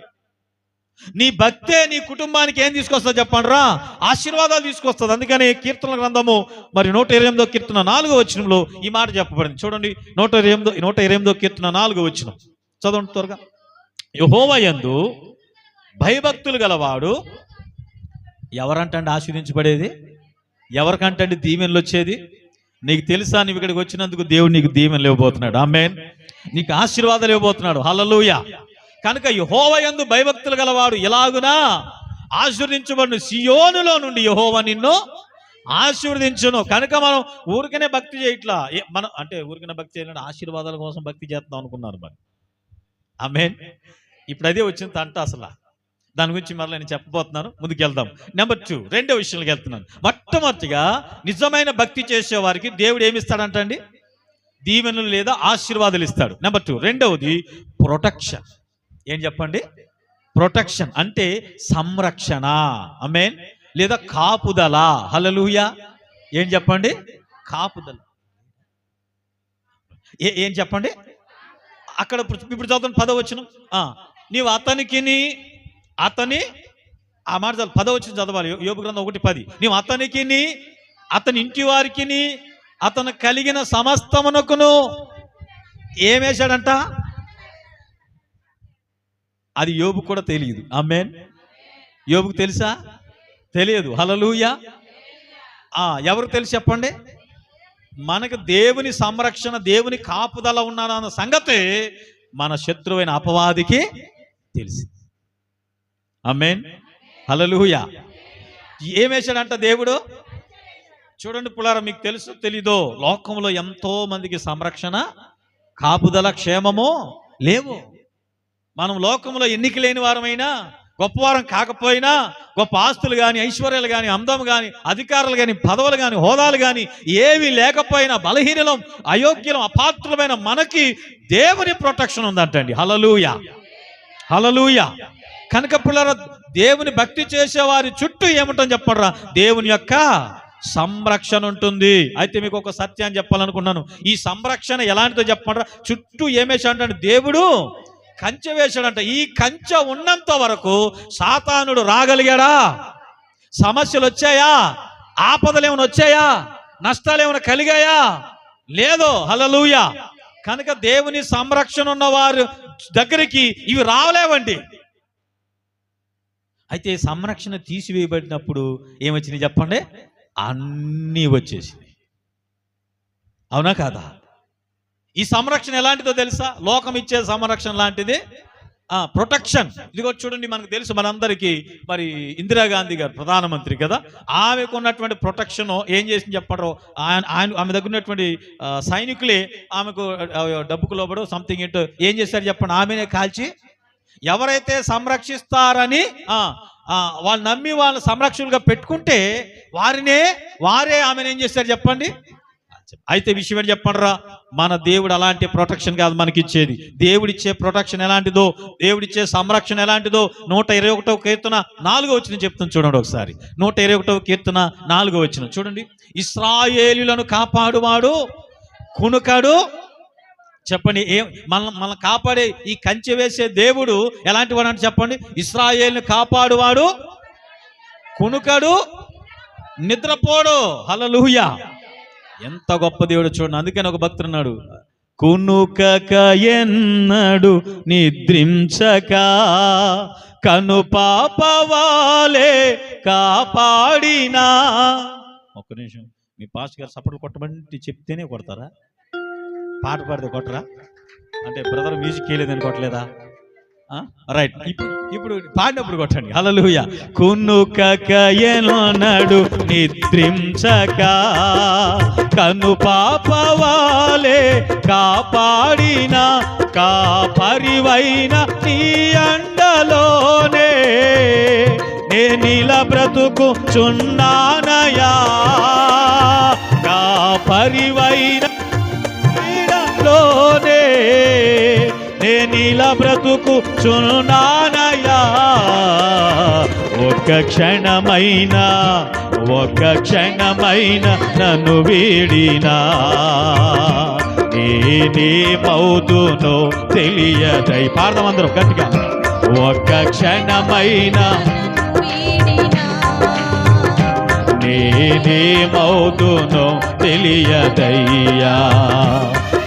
నీ భక్తే నీ కుటుంబానికి ఏం తీసుకొస్తుంది చెప్పండిరా, ఆశీర్వాదాలు తీసుకొస్తుంది. అందుకని కీర్తనల గ్రంథము మరి 128వ కీర్తన 4వ వచనంలో ఈ మాట చెప్పబడింది. చూడండి, 128వ కీర్తన 4వ వచనం చదవండి త్వరగా. యెహోవా యందు భయభక్తులు గలవాడు ఎవరంటండి ఆశీర్వదించబడేది, ఎవరికంటండి దీవెనలు వచ్చేది? నీకు తెలుసా, నువ్వు ఇక్కడికి వచ్చినందుకు దేవుడు నీకు దీవెనలు ఇవ్వబోతున్నాడు. ఆమేన్. నీకు ఆశీర్వాదాలు ఇవ్వబోతున్నాడు. హల్లెలూయా. కనుక యెహోవా యందు భయభక్తులు గలవాడు ఎలాగునా ఆశీర్వదించబడును, సియోనులో నుండి యెహోవా నిన్ను ఆశీర్వదించును. కనుక మనం ఊరికనే భక్తి చేయట్లా, మనం అంటే ఊరికనే భక్తి చేయాలంటే ఆశీర్వాదాల కోసం భక్తి చేద్దాం అనుకున్నారు మరి. ఆమేన్. ఇప్పుడు అదే వచ్చింది తంట. అసలు దాని గురించి మరలా నేను చెప్పబోతున్నాను, ముందుకు వెళ్దాం. నెంబర్ 2, రెండో విషయంలోకి వెళ్తున్నాను. మొట్టమొదటిగా నిజమైన భక్తి చేసే వారికి దేవుడు ఏమిస్తాడంటండి, దీవెనలు లేదా ఆశీర్వాదాలు ఇస్తాడు. నెంబర్ 2, రెండవది ప్రొటెక్షన్. ఏం చెప్పండి, ప్రొటెక్షన్ అంటే సంరక్షణ. ఆమేన్. లేదా కాపుదల. హల్లెలూయా. ఏం చెప్పండి, కాపుదల. ఏం చెప్పండి అక్కడ. ఇప్పుడు చదువుతాను 10వ వచనం. నీవు అతనికిని అతని ఆ మాట 10వ వచనం చదవాలి. యోబు గ్రంథం 1:10. నీవు అతనికిని అతని ఇంటి వారికిని అతను కలిగిన సమస్తమునకును ఏమేశాడంట, అది యోబు కూడా తెలియదు. ఆమేన్. యోబుకు తెలుసా, తెలియదు. హల్లెలూయా. ఎవరు తెలుసు చెప్పండి, మనకు దేవుని సంరక్షణ, దేవుని కాపుదల ఉన్నానన్న సంగతి మన శత్రువైన అపవాదికి తెలిసి. ఆమేన్, హల్లెలూయా. ఏమేశాడంట దేవుడు, చూడండి పులారా, మీకు తెలుసో తెలీదో, లోకంలో ఎంతో మందికి సంరక్షణ, కాపుదల, క్షేమము లేవు. మనం లోకంలో ఎన్నిక లేని వారమైనా, గొప్పవారం కాకపోయినా, గొప్ప ఆస్తులు కానీ, ఐశ్వర్యాలు కానీ, అందం కానీ, అధికారులు కానీ, పదవులు కానీ, హోదాలు కానీ ఏవి లేకపోయినా, బలహీనలం, అయోగ్యం, అపాత్రులమైన మనకి దేవుని ప్రొటెక్షన్ ఉందంటండి. హల్లెలూయా, హల్లెలూయా. కనుక పులారా, దేవుని భక్తి చేసేవారి చుట్టూ ఏముంటుంది చెప్పండిరా? దేవుని యొక్క సంరక్షణ ఉంటుంది. అయితే మీకు ఒక సత్యాన్ని చెప్పాలనుకున్నాను. ఈ సంరక్షణ ఎలాంటిదో చెప్పండిరా? చుట్టూ ఏమేశాడంటే దేవుడు కంచె వేశాడంట. ఈ కంచె ఉన్నంత వరకు సాతానుడు రాగలిగాడా? సమస్యలు వచ్చాయా? ఆపదలు ఏమైనా వచ్చాయా? నష్టాలు ఏమైనా కలిగాయా? లేదు. హల్లెలూయా. కనుక దేవుని సంరక్షణ ఉన్న వారి దగ్గరికి ఇవి రావలేవండి. అయితే సంరక్షణ తీసివేయబడినప్పుడు ఏమొచ్చినాయి చెప్పండి? అన్నీ వచ్చేసినాయి. అవునా కాదా? ఈ సంరక్షణ ఎలాంటిదో తెలుసా? లోకం ఇచ్చే సంరక్షణ లాంటిది ప్రొటెక్షన్. ఇదిగో చూడండి, మనకు తెలుసు మనందరికీ, మరి ఇందిరాగాంధీ గారు ప్రధానమంత్రి కదా, ఆమెకు ఉన్నటువంటి ప్రొటెక్షన్ ఏం చేసింది చెప్పడరు? ఆమె దగ్గర ఉన్నటువంటి సైనికులే ఆమెకు డబ్బుకు లోబడు సంథింగ్ ఏంటో ఏం చేశారు చెప్పండి? ఆమెనే కాల్చి ఎవరైతే సంరక్షిస్తారని వాళ్ళు నమ్మి వాళ్ళ సంరక్షణగా పెట్టుకుంటే వారే ఆమెను ఏం చేశారు చెప్పండి? అయితే విషయం ఏంటి చెప్పండిరా? మన దేవుడు అలాంటి ప్రొటెక్షన్ కాదు మనకిచ్చేది. దేవుడిచ్చే ప్రొటెక్షన్ ఎలాంటిదో, దేవుడిచ్చే సంరక్షణ ఎలాంటిదో 121వ కీర్తన 4వ వచనం చెప్తాను చూడండి ఒకసారి. 121వ కీర్తన 4వ వచనం చూడండి. ఇశ్రాయేలులను కాపాడువాడు కునుకడు. చెప్పండి, మన కాపాడే ఈ కంచె వేసే దేవుడు ఎలాంటి వాడు అంటే చెప్పండి? ఇశ్రాయేలును కాపాడువాడు కునుకడు, నిద్రపోడు. హల్లెలూయా. ఎంత గొప్ప దేవుడు చూడండి. అందుకని ఒక భక్తుడు అన్నాడు, కునుకక ఎన్నడు నిద్రించక కను పాపవాలే కాపాడినా. ఒక్క నిమిషం, మీ పాస్ గారు సపోర్ట్ కొట్టమంటే చెప్తేనే కొడతారా? పాట పాడితే కొట్టరా? అంటే బ్రదర్ మ్యూజిక్ వేయలేదని కొట్టలేదా? రైట్, ఇప్పుడు పాడినప్పుడు కొట్టండి. హల్లెలూయా. కునుకక ఎన్నడు నిద్రించక కను పాపవాలే కాపాడిన కాపరివైన నీ అండలోనే నేనిల బ్రతుకుచున్నానయా. కాపరివైన లోనే నేనిలా బ్రతుకుచున్నానయా. ఒక్క క్షణమైన నన్ను వీడినా నేనేమవుతునో తెలియదై. పాడదాం అందరం గట్టిగా. ఒక్క క్షణమైన నేనేమవుతునో తెలియదయ్యా.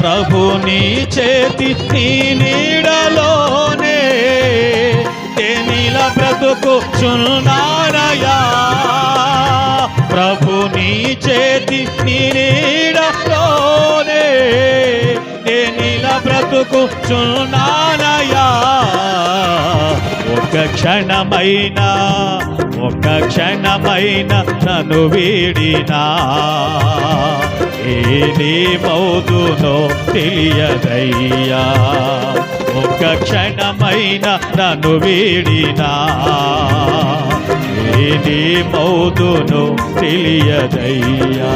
ప్రభు నీ చేతి నీ నీడలోనే నేనిలా బ్రతుకుచున్నానయా. ప్రభు నీ చేతి నీ నీడలోనే నేనిలా బ్రతుకుచున్నానయా. ఒక్క క్షణమైన నన్ను వీడినా ఏదేమవుతునో తెలియదయ్యా. ఒక్క క్షణమైన నన్ను వీడినా ఏదేమవుతునో తెలియదయ్యా.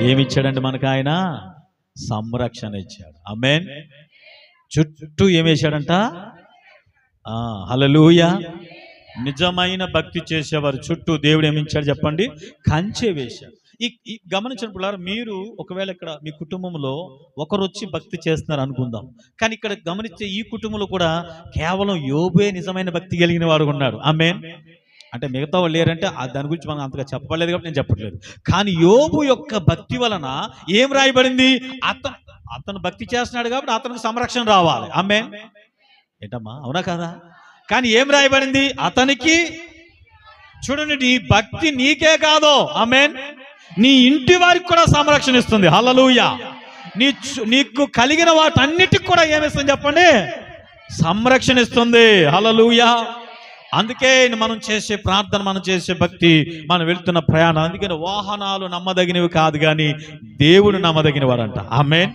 ఏమిచ్చాడండి మనకు ఆయన? సంరక్షణ ఇచ్చాడు. ఆమేన్. చుట్టూ ఏమేశాడంట? హల్లెలూయా. నిజమైన భక్తి చేసేవారు చుట్టూ దేవుడు ఏమిచ్చాడు చెప్పండి? కంచె వేశాడు. ఈ గమనించినప్పుడు మీరు ఒకవేళ ఇక్కడ మీ కుటుంబంలో ఒకరు వచ్చి భక్తి చేస్తున్నారు అనుకుందాం, కానీ ఇక్కడ గమనిస్తే ఈ కుటుంబంలో కూడా కేవలం యోబే నిజమైన భక్తి కలిగిన వాడు ఉన్నాడు. ఆమేన్. అంటే మిగతా వాళ్ళు లేరంటే దాని గురించి మనం అంతగా చెప్పలేదు కాబట్టి నేను చెప్పట్లేదు. కానీ యోబు యొక్క భక్తి వలన ఏం రాయబడింది? అతను భక్తి చేస్తున్నాడు కాబట్టి అతనికి సంరక్షణ రావాలి. ఆమేన్. ఏంటమ్మా, అవునా కదా? కానీ ఏం రాయబడింది? అతనికి చూడండి, నీ భక్తి నీకే కాదు, ఆమేన్, నీ ఇంటి వారికి కూడా సంరక్షణ ఇస్తుంది. హల్లెలూయా. నీకు కలిగిన వాటన్నిటికి కూడా ఏమిస్తుంది చెప్పండి? సంరక్షణ ఇస్తుంది. హల్లెలూయా. అందుకే మనం చేసే ప్రార్థన, మనం చేసే భక్తి, మనం వెళ్తున్న ప్రయాణం. అందుకని వాహనాలు నమ్మదగినవి కాదు, కానీ దేవుడు నమ్మదగిన వాడంట. ఆమేన్.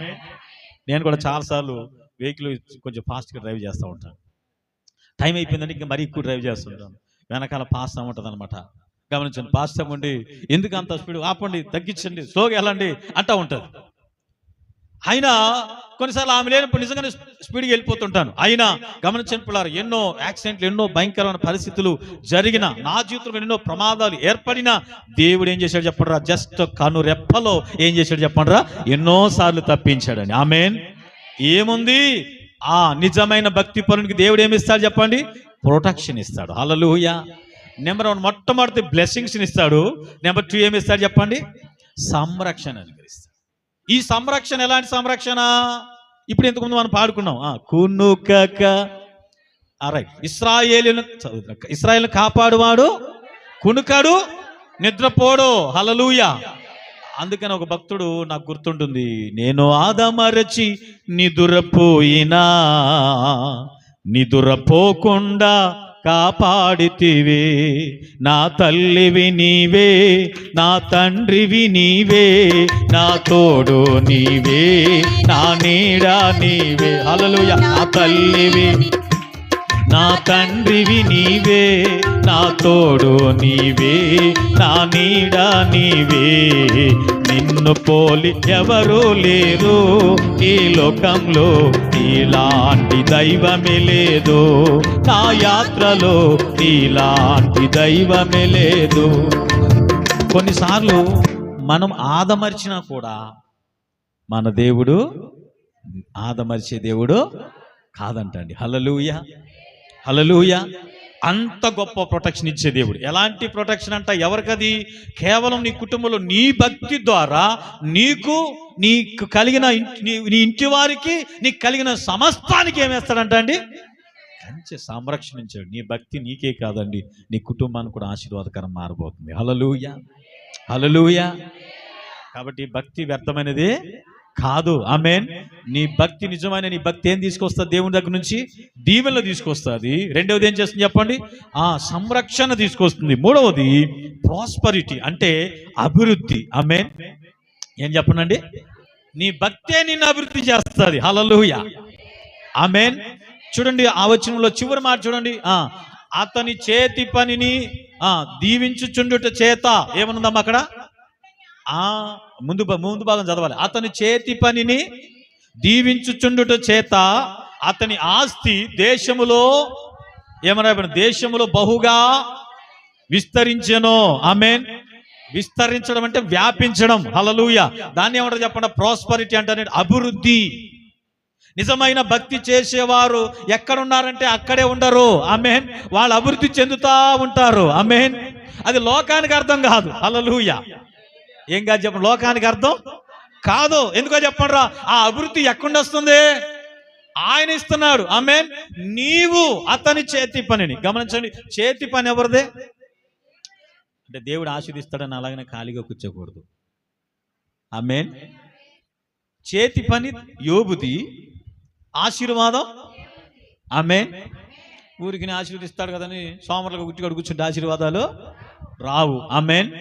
నేను కూడా చాలాసార్లు వెహికల్ కొంచెం ఫాస్ట్గా డ్రైవ్ చేస్తూ ఉంటాను. టైం అయిపోయిందంటే ఇంకా మరీ ఎక్కువ డ్రైవ్ చేస్తుంటాను. వెనకాల పాస్ ఉంటుంది అనమాట. గమనించండి, పాస్ అవ్వండి, ఎందుకు అంత స్పీడ్, ఆపండి, తగ్గించండి, స్లోగా వెళ్ళండి అంటూ ఉంటుంది. అయినా కొన్నిసార్లు ఆమె లేనప్పుడు నిజంగానే స్పీడ్గా వెళ్ళిపోతుంటాను. అయినా గమనించండి పిల్లలు, ఎన్నో యాక్సిడెంట్లు, ఎన్నో భయంకరమైన పరిస్థితులు జరిగిన, నా జీవితంలో ఎన్నో ప్రమాదాలు ఏర్పడినా దేవుడు ఏం చేశాడు చెప్పండిరా? జస్ట్ కనురెప్పలో ఏం చేశాడు చెప్పండిరా? ఎన్నోసార్లు తప్పించాడని. ఆమేన్. ఏముంది? ఆ నిజమైన భక్తి పరునికి దేవుడు ఏమి ఇస్తాడు చెప్పండి? ప్రొటెక్షన్ ఇస్తాడు. హల్లెలూయా. నెంబర్ 1 మొట్టమొదటి బ్లెస్సింగ్స్ ఇస్తాడు. నెంబర్ 2 ఏమి ఇస్తాడు చెప్పండి? సంరక్షణ అనుగ్రహిస్తాడు. ఈ సంరక్షణ ఎలాంటి సంరక్షణ? ఇప్పుడు ఇంతకుముందు మనం పాడుకున్నాం, కునుకక. రైట్. ఇశ్రాయేలును కాపాడువాడు కునుకడు, నిద్రపోడు. హల్లెలూయా. అందుకని ఒక భక్తుడు నాకు గుర్తుంటుంది, నేను ఆదమరచి నిదురపోయినా నిదురపోకుండా కాపాడితివే, నా తల్లివి నీవే, నా తండ్రివి నీవే, నా తోడు నీవే, నా నీడ నీవే. హల్లెలూయా. నా తల్లివి, నా తండ్రివి నీవే, నా తోడు నీవే, నా నీడ నీవే, నిన్ను పోలి ఎవరూ లేరు ఈ లోకంలో, నీలాంటి దైవమే లేదు, నా యాత్రలో నీలాంటి దైవమే లేదు. కొన్నిసార్లు మనం ఆదమర్చినా కూడా మన దేవుడు ఆదమర్చే దేవుడు కాదంటండి. హల్లెలూయా. హల్లెలూయా. అంత గొప్ప ప్రొటెక్షన్ ఇచ్చే దేవుడు. ఎలాంటి ప్రొటెక్షన్ అంట? ఎవరికది? కేవలం నీ కుటుంబంలో నీ భక్తి ద్వారా నీకు కలిగిన నీ ఇంటి వారికి, నీకు కలిగిన సమస్తానికి ఏమేస్తాడంట అండి? మంచి సంరక్షణించాడు. నీ భక్తి నీకే కాదండి, నీ కుటుంబానికి కూడా ఆశీర్వాదకరం మారబోతుంది. హల్లెలూయా. హల్లెలూయా. కాబట్టి భక్తి వ్యర్థమైనది కాదు. ఆమేన్. నీ భక్తి నిజమైన నీ భక్తి ఏం తీసుకొస్తుంది? దేవుని దగ్గర నుంచి దీవెనలు తీసుకొస్తుంది. రెండవది ఏం చేస్తుంది చెప్పండి? సంరక్షణ తీసుకొస్తుంది. మూడవది ప్రాస్పరిటీ, అంటే అభివృద్ధి. ఆమేన్. ఏం చెప్పనండి? నీ భక్తే నిన్ను అభివృద్ధి చేస్తుంది. హల్లెలూయా. ఆమేన్. చూడండి ఆ వచనంలో చివరి మాట చూడండి, అతని చేతి పనిని దీవించుచుండుట చేత ఏమనుందమ్మా అక్కడ? ముందు భాగం చదవాలి. అతని చేతి పనిని దీవించుచుండుట చేత అతని ఆస్తి దేశములో ఏమన్నా దేశములో బహుగా విస్తరించెను. ఆమేన్. విస్తరించడం అంటే వ్యాపించడం. హల్లెలూయా. దాన్ని ఏమంటారు చెప్పండి? ప్రాస్పరిటీ అంటే అభివృద్ధి. నిజమైన భక్తి చేసేవారు ఎక్కడున్నారంటే అక్కడే ఉండరు. ఆమేన్. వాళ్ళు అభివృద్ధి చెందుతా ఉంటారు. ఆమేన్. అది లోకానికి అర్థం కాదు. హల్లెలూయా. ఏం కాదు చెప్పండి? లోకానికి అర్థం కాదు. ఎందుకో చెప్పండి రా? ఆ అభివృద్ధి ఎక్కడి వస్తుంది? ఆయన ఇస్తున్నాడు. ఆమేన్. నీవు అతని చేతి పనిని గమనించండి. చేతి పని ఎవరిదే? అంటే దేవుడు ఆశీర్దిస్తాడని అలాగనే ఖాళీగా కూర్చోకూడదు. ఆమేన్. చేతి పని యోబుది, ఆశీర్వాదం. ఆమేన్. ఊరికి ఆశీర్వదిస్తాడు కదని సోమరులకు గుట్టిగా కూర్చుంటే ఆశీర్వాదాలు రావు. ఆమేన్.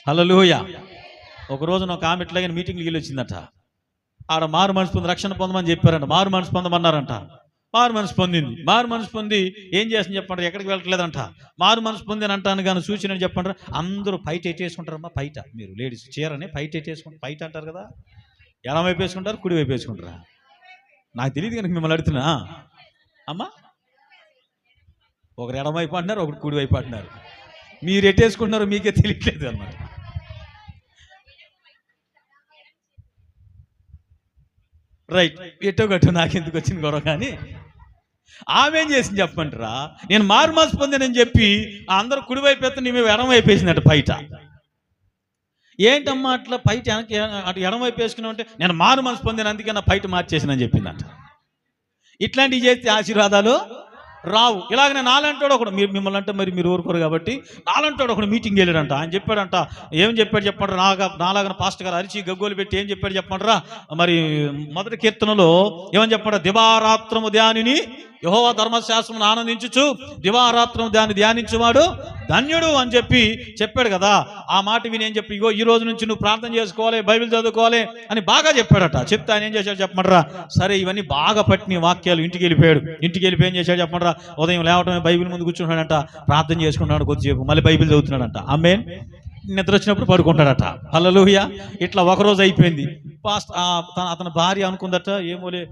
హల్లెలూయా. ఒకరోజు నాకు ఆమె ఇట్లాగే మీటింగ్కి వెళ్ళి వచ్చిందట. ఆడ మారు మనసు పొంది రక్షణ పొందమని చెప్పారంట. మారు మనసు పొందమన్నారంట. మారు మనసు పొందింది. మారు మనసు పొంది ఏం చేస్తుంది చెప్పండి? ఎక్కడికి వెళ్ళట్లేదంట. మారు మనసు పొంది అని అంటాను కానీ సూచన చెప్పండి, అందరూ పైట ఎట్టేసుకుంటారమ్మా. పైట మీరు లేడీస్ చీరని పైట ఎట్టేసుకుంటారు. పైట అంటారు కదా, ఎలా వైపు వేసుకుంటారు? కుడి వైపు వేసుకుంటారా? నాకు తెలియదు కనుక మిమ్మల్ని అడుగుతున్నా అమ్మా. ఒకరు ఎడమవైపు అంటున్నారు, ఒకరు కుడి వైపు అంటున్నారు. మీరు ఎట్టేసుకుంటున్నారో మీకే తెలియట్లేదు అన్నమాట. రైట్. ఎటో గట్టు నాకెందుకు వచ్చింది గొడవ. కానీ ఆమె ఏం చేసింది చెప్పంటారా? నేను మారు మనసు పొందానని చెప్పి అందరూ కుడివైపు ఎత్త నీ ఎడం వైపు వేసిందట పైట. ఏంటమ్మా అట్లా పైట అటు ఎడం వైపు వేసుకున్నావు అంటే, నేను మారు మనసు పొందాను అందుకే నా పైట మార్చేసిందని చెప్పిందట. ఇట్లాంటివి చేస్తే ఆశీర్వాదాలు రావు. ఇలాగనే నాలంటాడు ఒకడు, మిమ్మల్ని అంటే మరి మీరు ఊరుకోరు కాబట్టి, నాలంటాడు ఒకడు మీటింగ్ వెళ్ళాడంట. ఆయన చెప్పాడంట. ఏం చెప్పాడు చెప్పండి? నాలాగన పాస్టర్ గారు అరిచి గగ్గోలు పెట్టి ఏం చెప్పాడు చెప్పండిరా? మరి మొదటి కీర్తనలో ఏమని చెప్పాడు? దివారాత్రము ధ్యానిని యెహోవా ధర్మశాస్త్రం ఆనందించుచు దివారాత్రం దాన్ని ధ్యానించువాడు ధన్యుడు అని చెప్పాడు కదా. ఆ మాట విని ఏం చెప్పి, ఇగో ఈ రోజు నుంచి నువ్వు ప్రార్థన చేసుకోవాలి, బైబిల్ చదువుకోవాలి అని బాగా చెప్పాడట. చెప్తే ఆయన ఏం చేశాడు చెప్పమంటారా? సరే ఇవన్నీ బాగా పట్టిన వాక్యాలు ఇంటికి వెళ్ళిపోయాడు. ఇంటికి వెళ్ళిపోయి ఏం చేశాడు చెప్పమంటారా? ఉదయం లేవటమే బైబిల్ ముందు కూర్చుంటాడంట, ప్రార్థన చేసుకుంటున్నాడు కొద్దిసేపు, మళ్ళీ బైబిల్ చదువుతున్నాడంట. ఆమేన్. నిద్ర వచ్చినప్పుడు పడుకుంటాడట. హల్లెలూయా. ఇట్లా ఒకరోజు అయిపోయింది. అతని భార్య అనుకుందట, ఏమోలే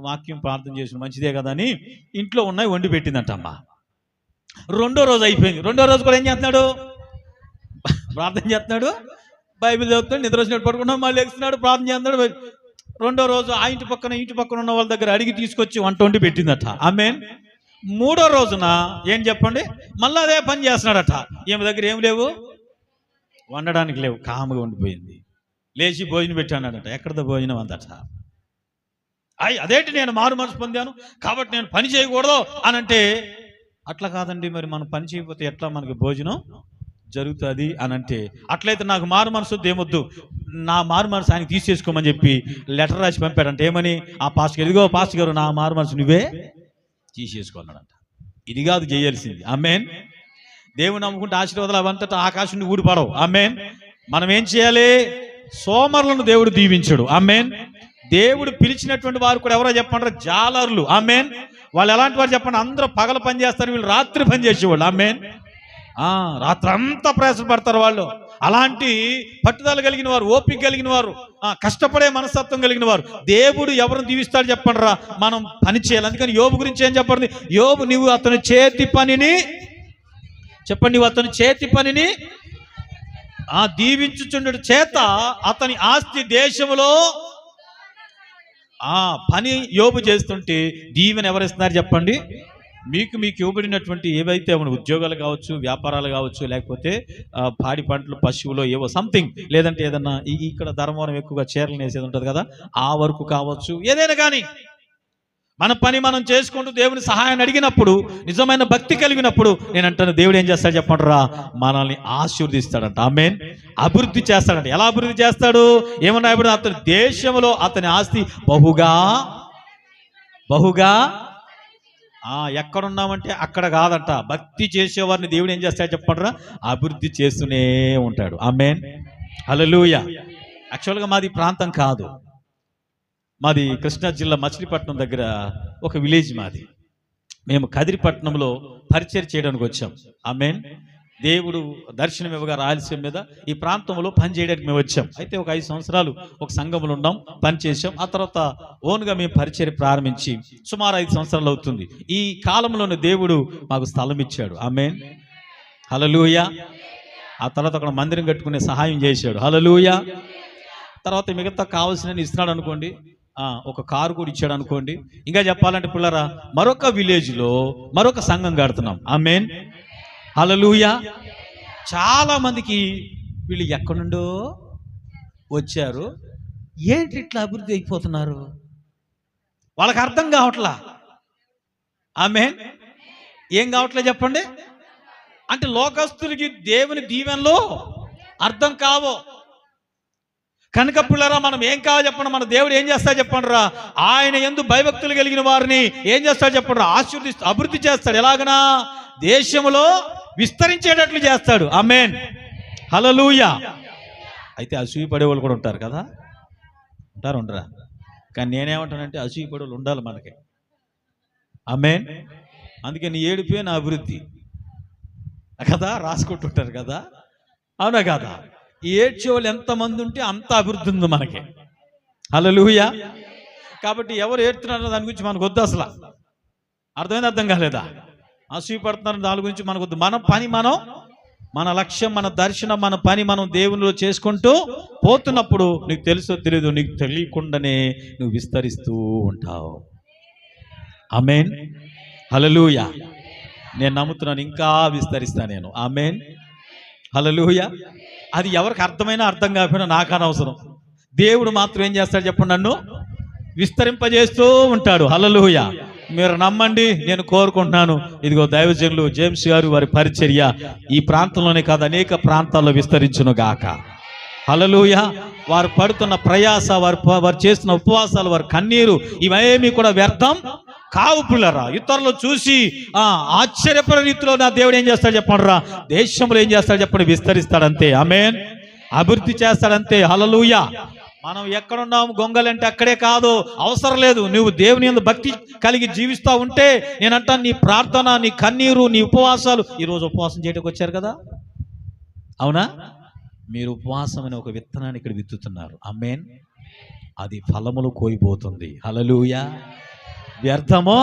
వాక్యం ప్రార్థన చేసిన మంచిదే కదా అని ఇంట్లో ఉన్నాయి వండి పెట్టిందంట అమ్మ. రెండో రోజు అయిపోయింది. రెండో రోజు కూడా ఏం చేస్తున్నాడు? ప్రార్థన చేస్తున్నాడు, బైబిల్ చదువుతున్నాడు, నిద్ర వచ్చినట్టు పడుకున్నాడు, మళ్ళీ ఎక్స్తున్నాడు, ప్రార్థన చేస్తున్నాడు. రెండో రోజు ఆ ఇంటి పక్కన ఉన్న వాళ్ళ దగ్గర అడిగి తీసుకొచ్చి వంట వండి పెట్టిందట. ఆమేన్. మూడో రోజున ఏం చెప్పండి, మళ్ళీ అదే పని చేస్తున్నాడట. ఈమె దగ్గర ఏం లేవు, వండడానికి లేవు, కాముగా ఉండిపోయింది. లేచి భోజనం పెట్టాడట. ఎక్కడదో భోజనం అందట. అదేంటి, నేను మారు మనసు పొందాను కాబట్టి నేను పని చేయకూడదు అని అంటే, అట్లా కాదండి, మరి మనం పని చేయకపోతే ఎట్లా మనకి భోజనం జరుగుతుంది అని అంటే, అట్లయితే నాకు మారు మనసు ఏమొద్దు, నా మారు మనసు ఆయనకి తీసేసుకోమని చెప్పి లెటర్ రాసి పంపాడంట. ఏమని? ఆ పాస్టర్ గారు, ఇదిగో పాస్టర్ గారు, నా మారు మనసు నువ్వే తీసేసుకున్నాడంట. ఇది కాదు చేయాల్సింది. ఆమేన్. దేవుని నమ్ముకుంటే ఆశీర్వాదాలు అవంతటా ఆకాశం నుండి ఊడిపడవు. ఆమేన్. మనం ఏం చేయాలి? సోమరులను దేవుడు దీవించడు. ఆమేన్. దేవుడు పిలిచినటువంటి వారు కూడా ఎవరో చెప్పండి, జాలర్లు. ఆమేన్. వాళ్ళు ఎలాంటి వారు చెప్పండి? అందరూ పగల పని చేస్తారు, వీళ్ళు రాత్రి పని చేసేవాళ్ళు. ఆమేన్. రాత్రి అంతా ప్రయాసపడతారు వాళ్ళు. అలాంటి పట్టుదల కలిగిన వారు, ఓపిక కలిగిన వారు, కష్టపడే మనస్తత్వం కలిగిన వారు దేవుడు ఎవరిని దీవిస్తాడు చెప్పండి రా, మనం పని చేయాలి. అందుకని యోబు గురించి ఏం చెప్పండి? యోబు, నువ్వు అతని చేతి పనిని చెప్పండి, నువ్వు అతని చేతి పనిని దీవించుచుండు చేత అతని ఆస్తి దేశంలో పని యోబు చేస్తుంటే దీవెన ఎవరిస్తున్నారు చెప్పండి? మీకు ఇవ్వబడినటువంటి ఏవైతే ఉద్యోగాలు కావచ్చు, వ్యాపారాలు కావచ్చు, లేకపోతే పాడి పంటలు, పశువులు, ఏవో సంథింగ్, లేదంటే ఏదన్నా ఇక్కడ ధర్మవరం ఎక్కువగా చీరలు వేసేది ఉంటుంది కదా, ఆ వరకు కావచ్చు, ఏదైనా కానీ మన పని మనం చేసుకుంటూ దేవుని సహాయాన్ని అడిగినప్పుడు, నిజమైన భక్తి కలిగినప్పుడు, నేను అంటాను దేవుడు ఏం చేస్తాడు చెప్పంటారా? మనల్ని ఆశీర్వదిస్తాడంట. ఆమేన్. అభివృద్ధి చేస్తాడంట. ఎలా అభివృద్ధి చేస్తాడు? ఏమన్నా? ఇప్పుడు అతని దేశంలో అతని ఆస్తి బహుగా ఎక్కడున్నామంటే అక్కడ కాదంట. భక్తి చేసేవారిని దేవుడు ఏం చేస్తాడు చెప్పంటారా? అభివృద్ధి చేస్తూనే ఉంటాడు. ఆమేన్. హల్లెలూయా. యాక్చువల్గా మాది ప్రాంతం కాదు, మాది కృష్ణా జిల్లా మచిలీపట్నం దగ్గర ఒక విలేజ్ మాది. మేము కదిరిపట్నంలో పరిచయం చేయడానికి వచ్చాం. ఆమేన్. దేవుడు దర్శనం ఇవ్వగా రాయలసీమ మీద ఈ ప్రాంతంలో పని చేయడానికి మేము వచ్చాం. అయితే ఒక 5 సంవత్సరాలు ఒక సంఘంలో ఉన్నాం, పని చేసాం. ఆ తర్వాత ఓన్గా మేము పరిచయం ప్రారంభించి సుమారు 5 సంవత్సరాలు అవుతుంది. ఈ కాలంలోనే దేవుడు మాకు స్థలం ఇచ్చాడు. ఆమేన్. హల్లెలూయా. ఆ తర్వాత అక్కడ మందిరం కట్టుకునే సహాయం చేశాడు. హల్లెలూయా. తర్వాత మిగతా కావాల్సిన ఇస్తున్నాడు అనుకోండి, ఒక కారు కూడా ఇచ్చాడు అనుకోండి. ఇంకా చెప్పాలంటే పిల్లరా, మరొక విలేజ్లో మరొక సంఘం కడుతున్నాం. ఆమేన్. హల్లెలూయా. చాలా మందికి వీళ్ళు ఎక్కడి నుండో వచ్చారు, ఏంటి ఇట్లా అభివృద్ధి అయిపోతున్నారు, వాళ్ళకి అర్థం కావట్లా. ఆమేన్. ఏం కావట్లే చెప్పండి? అంటే లోకస్తులకి దేవుని దీవెనలో అర్థం కావో. కనుక పిల్లరా, మనం ఏం కావాలి చెప్పండి? మన దేవుడు ఏం చేస్తాడు చెప్పండి రా? ఆయన యందు భయభక్తులు కలిగిన వారిని ఏం చేస్తాడు చెప్పండి రా? ఆశీర్వదిస్తాడు, అభివృద్ధి చేస్తాడు. ఎలాగనా? దేశంలో విస్తరించేటట్లు చేస్తాడు. ఆమేన్. హల్లెలూయా. అయితే అసూయ పడేవాళ్ళు కూడా ఉంటారు కదా, ఉండరా? కానీ నేనేమంటానంటే అసూయ పడేవాళ్ళు ఉండాలి మనకి. ఆమేన్. అందుకే నీ ఏడిపే నా అభివృద్ధి కదా, రాసుకుంటుంటారు కదా, అవునా కదా? ఈ ఏడ్చేవాళ్ళు ఎంతమంది ఉంటే అంత అభివృద్ధి ఉంది మనకి. హల్లెలూయా. కాబట్టి ఎవరు ఏడుతున్నారో దాని గురించి మనకు వద్దు. అసలు అర్థమైంది? అర్థం కాలేదా? అసూయ పడుతున్నారు దాని గురించి మనకు వద్దు. మన పని మనం, మన లక్ష్యం, మన దర్శనం, మన పని మనం దేవునిలో చేసుకుంటూ పోతున్నప్పుడు నీకు తెలుసో తెలియదు, నీకు తెలియకుండానే నువ్వు విస్తరిస్తూ ఉంటావు. ఆమేన్. హల్లెలూయా. నేను నమ్ముతున్నాను, ఇంకా విస్తరిస్తా నేను. ఆమేన్. హల్లెలూయా. అది ఎవరికి అర్థమైనా అర్థం కాకపోయినా నాకు అనవసరం. దేవుడు మాత్రం ఏం చేస్తాడు చెప్పండి? నన్ను విస్తరింపజేస్తూ ఉంటాడు. హల్లెలూయా. మీరు నమ్మండి, నేను కోరుకుంటున్నాను. ఇదిగో దైవజనులు జేమ్స్ గారు వారి పరిచర్య ఈ ప్రాంతంలోనే కాదు, అనేక ప్రాంతాల్లో విస్తరించును గాక. హల్లెలూయా. వారు పడుతున్న ప్రయాస, వారు చేస్తున్న ఉపవాసాలు, వారి కన్నీరు, ఇవేమీ కూడా వ్యర్థం కావు పిల్లరా. ఇతరులు చూసి ఆశ్చర్యపడే రీతిలో నా దేవుడు ఏం చేస్తాడు చెప్పండి రా, దేశంలో ఏం చేస్తాడు చెప్పండి, విస్తరిస్తాడంతే. ఆమేన్. అభివృద్ధి చేస్తాడంతే. హల్లెలూయా. మనం ఎక్కడున్నాము గొంగలంటే అక్కడే కాదు, అవసరం లేదు. నువ్వు దేవుని యందు భక్తి కలిగి జీవిస్తూ ఉంటే నేనంటాను, నీ ప్రార్థన, నీ కన్నీరు, నీ ఉపవాసాలు. ఈరోజు ఉపవాసం చేయడానికి వచ్చారు కదా, అవునా? మీరు ఉపవాసం అనే ఒక విత్తనాన్ని ఇక్కడ విత్తుతున్నారు. ఆమేన్. అది ఫలములు కోయిపోతుంది. హల్లెలూయా. వ్యర్థమో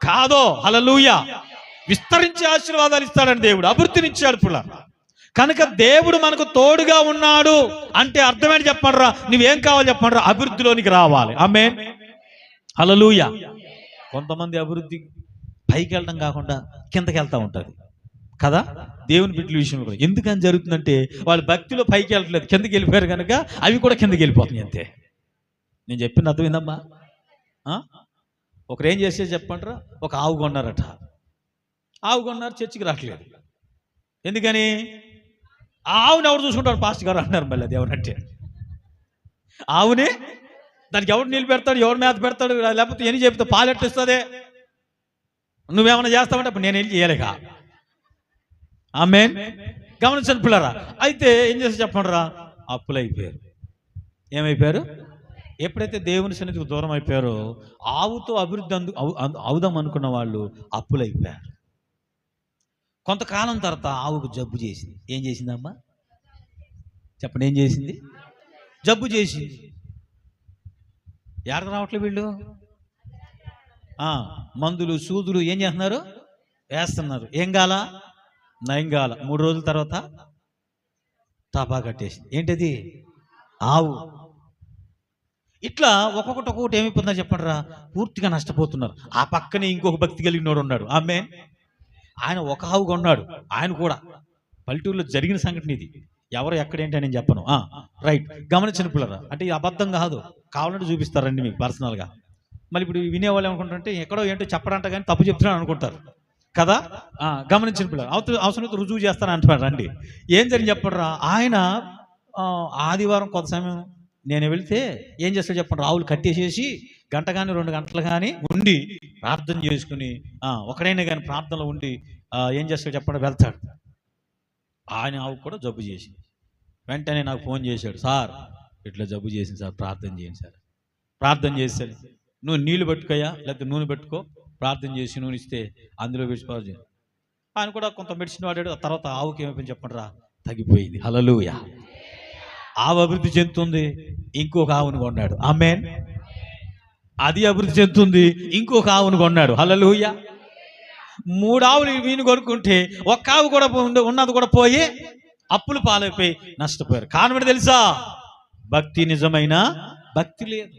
కాదో. హల్లెలూయా. విస్తరించే ఆశీర్వాదాలు ఇస్తాడని దేవుడు, అభివృద్ధినిచ్చాడు పిల్లలు. కనుక దేవుడు మనకు తోడుగా ఉన్నాడు అంటే అర్థమేంటి చెప్పండిరా, నువ్వేం కావాలి చెప్పండిరా, అభివృద్ధిలోనికి రావాలి. ఆమేన్. హల్లెలూయా. కొంతమంది అభివృద్ధి పైకి వెళ్ళడం కాకుండా కిందకి వెళ్తూ ఉంటుంది కదా, దేవుని బిడ్డల విషయంలో కూడా. ఎందుకని జరుగుతుందంటే వాళ్ళు భక్తిలో పైకి వెళ్ళట్లేదు, కిందకి వెళ్ళిపోయారు కనుక అవి కూడా కిందకి వెళ్ళిపోతున్నాయి అంతే. నేను చెప్పిన అర్థమైందమ్మా? ఒకరు ఏం చేసేది చెప్పండిరా, ఒక ఆవు కొన్నారట. ఆవు కొన్నారు, చర్చికి రావట్లేదు. ఎందుకని? ఆవుని ఎవరు చూసుకుంటారు? పాస్టర్ గారు అన్నారు. మళ్ళీ అది ఎవరంటే ఆవుని, దానికి ఎవరు నీళ్ళు పెడతాడు, ఎవరు మేత పెడతాడు, లేకపోతే ఎన్ని చెప్తే పాలు ఎట్టిస్తుంది? నువ్వేమన్నా చేస్తావంటే అప్పుడు నేను ఏం చేయలేక. ఆమేన్. గమనించండి పిల్లరా. అయితే ఏం చేసి చెప్పండిరా, అప్పులు అయిపోయారు. ఏమైపోయారు? ఎప్పుడైతే దేవుని సన్నిధికి దూరం అయిపోయారో ఆవుతో అభివృద్ధి అవుదాం అనుకున్న వాళ్ళు అప్పులైపోయారు. కొంతకాలం తర్వాత ఆవుకు జబ్బు చేసింది. ఏం చేసిందమ్మా చెప్పండి? ఏం చేసింది? జబ్బు చేసింది. ఎక్కడికి రావట్లేదు వీళ్ళు? మందులు సూదులు ఏం చేస్తున్నారు? వేస్తున్నారు. ఏం కాల? నయం కాల. 3 రోజుల తర్వాత తాపా కట్టేసింది. ఏంటది? ఆవు. ఇట్లా ఒక్కొక్కటి ఏమైపోతుందో చెప్పండి రా, పూర్తిగా నష్టపోతున్నారు. ఆ పక్కనే ఇంకొక భక్తి కలిగినోడు ఉన్నాడు. ఆమేన్. ఆయన ఒక ఆవు కొన్నాడు. ఆయన కూడా పల్లెటూరులో జరిగిన సంఘటన ఇది. ఎవరు ఎక్కడేంటి అని నేను చెప్పను. రైట్. గమనించిన పిల్లరా, అంటే ఇది అబద్ధం కాదు, కావాలంటే చూపిస్తారండి మీకు పర్సనల్గా. మళ్ళీ ఇప్పుడు వినేవాళ్ళు ఏమనుకుంటారంటే ఎక్కడో ఏంటో చెప్పడంట కానీ తప్పు చెప్తున్నాను అనుకుంటారు కదా. గమనించిన పిల్లలు అవసరం రుజువు చేస్తాను అంటున్నారు. రండి, ఏం జరిగింది చెప్పండిరా. ఆయన ఆదివారం కొంత సమయం నేను వెళితే ఏం చేస్తాడు చెప్పండి, ఆవులు కట్టేసేసి గంట కానీ 2 గంటలు కానీ ఉండి ప్రార్థన చేసుకుని ఒకడైనా కానీ ప్రార్థనలో ఉండి ఏం చేస్తాడు చెప్పండి, వెళ్తాడు. ఆయన ఆవు కూడా జబ్బు చేసింది. వెంటనే నాకు ఫోన్ చేశాడు, సార్ ఇట్లా జబ్బు చేసింది సార్, ప్రార్థన చేయండి సార్. ప్రార్థన చేశాడు. నువ్వు నీళ్ళు పెట్టుకోయా, లేకపోతే నూనె పెట్టుకో, ప్రార్థన చేసి నూనె ఇస్తే అందులో విశ్వాసం. ఆయన కూడా కొంత మెడిసిన్ వాడాడు. ఆ తర్వాత ఆవుకి ఏమైపోయింది చెప్పండి రా, తగ్గిపోయింది. హల్లెలూయా. ఆవు అభివృద్ధి చెందుతుంది, ఇంకొక ఆవును కొన్నాడు. ఆమేన్. అది అభివృద్ధి చెందుతుంది, ఇంకొక ఆవును కొన్నాడు. హల్లెలూయా. 3 ఆవులు వీని కొనుక్కుంటే ఒక్క ఆవు కూడా ఉన్నది కూడా పోయి అప్పులు పాలైపోయి నష్టపోయారు. కారణం తెలుసా? భక్తి. నిజమైన భక్తి లేదు.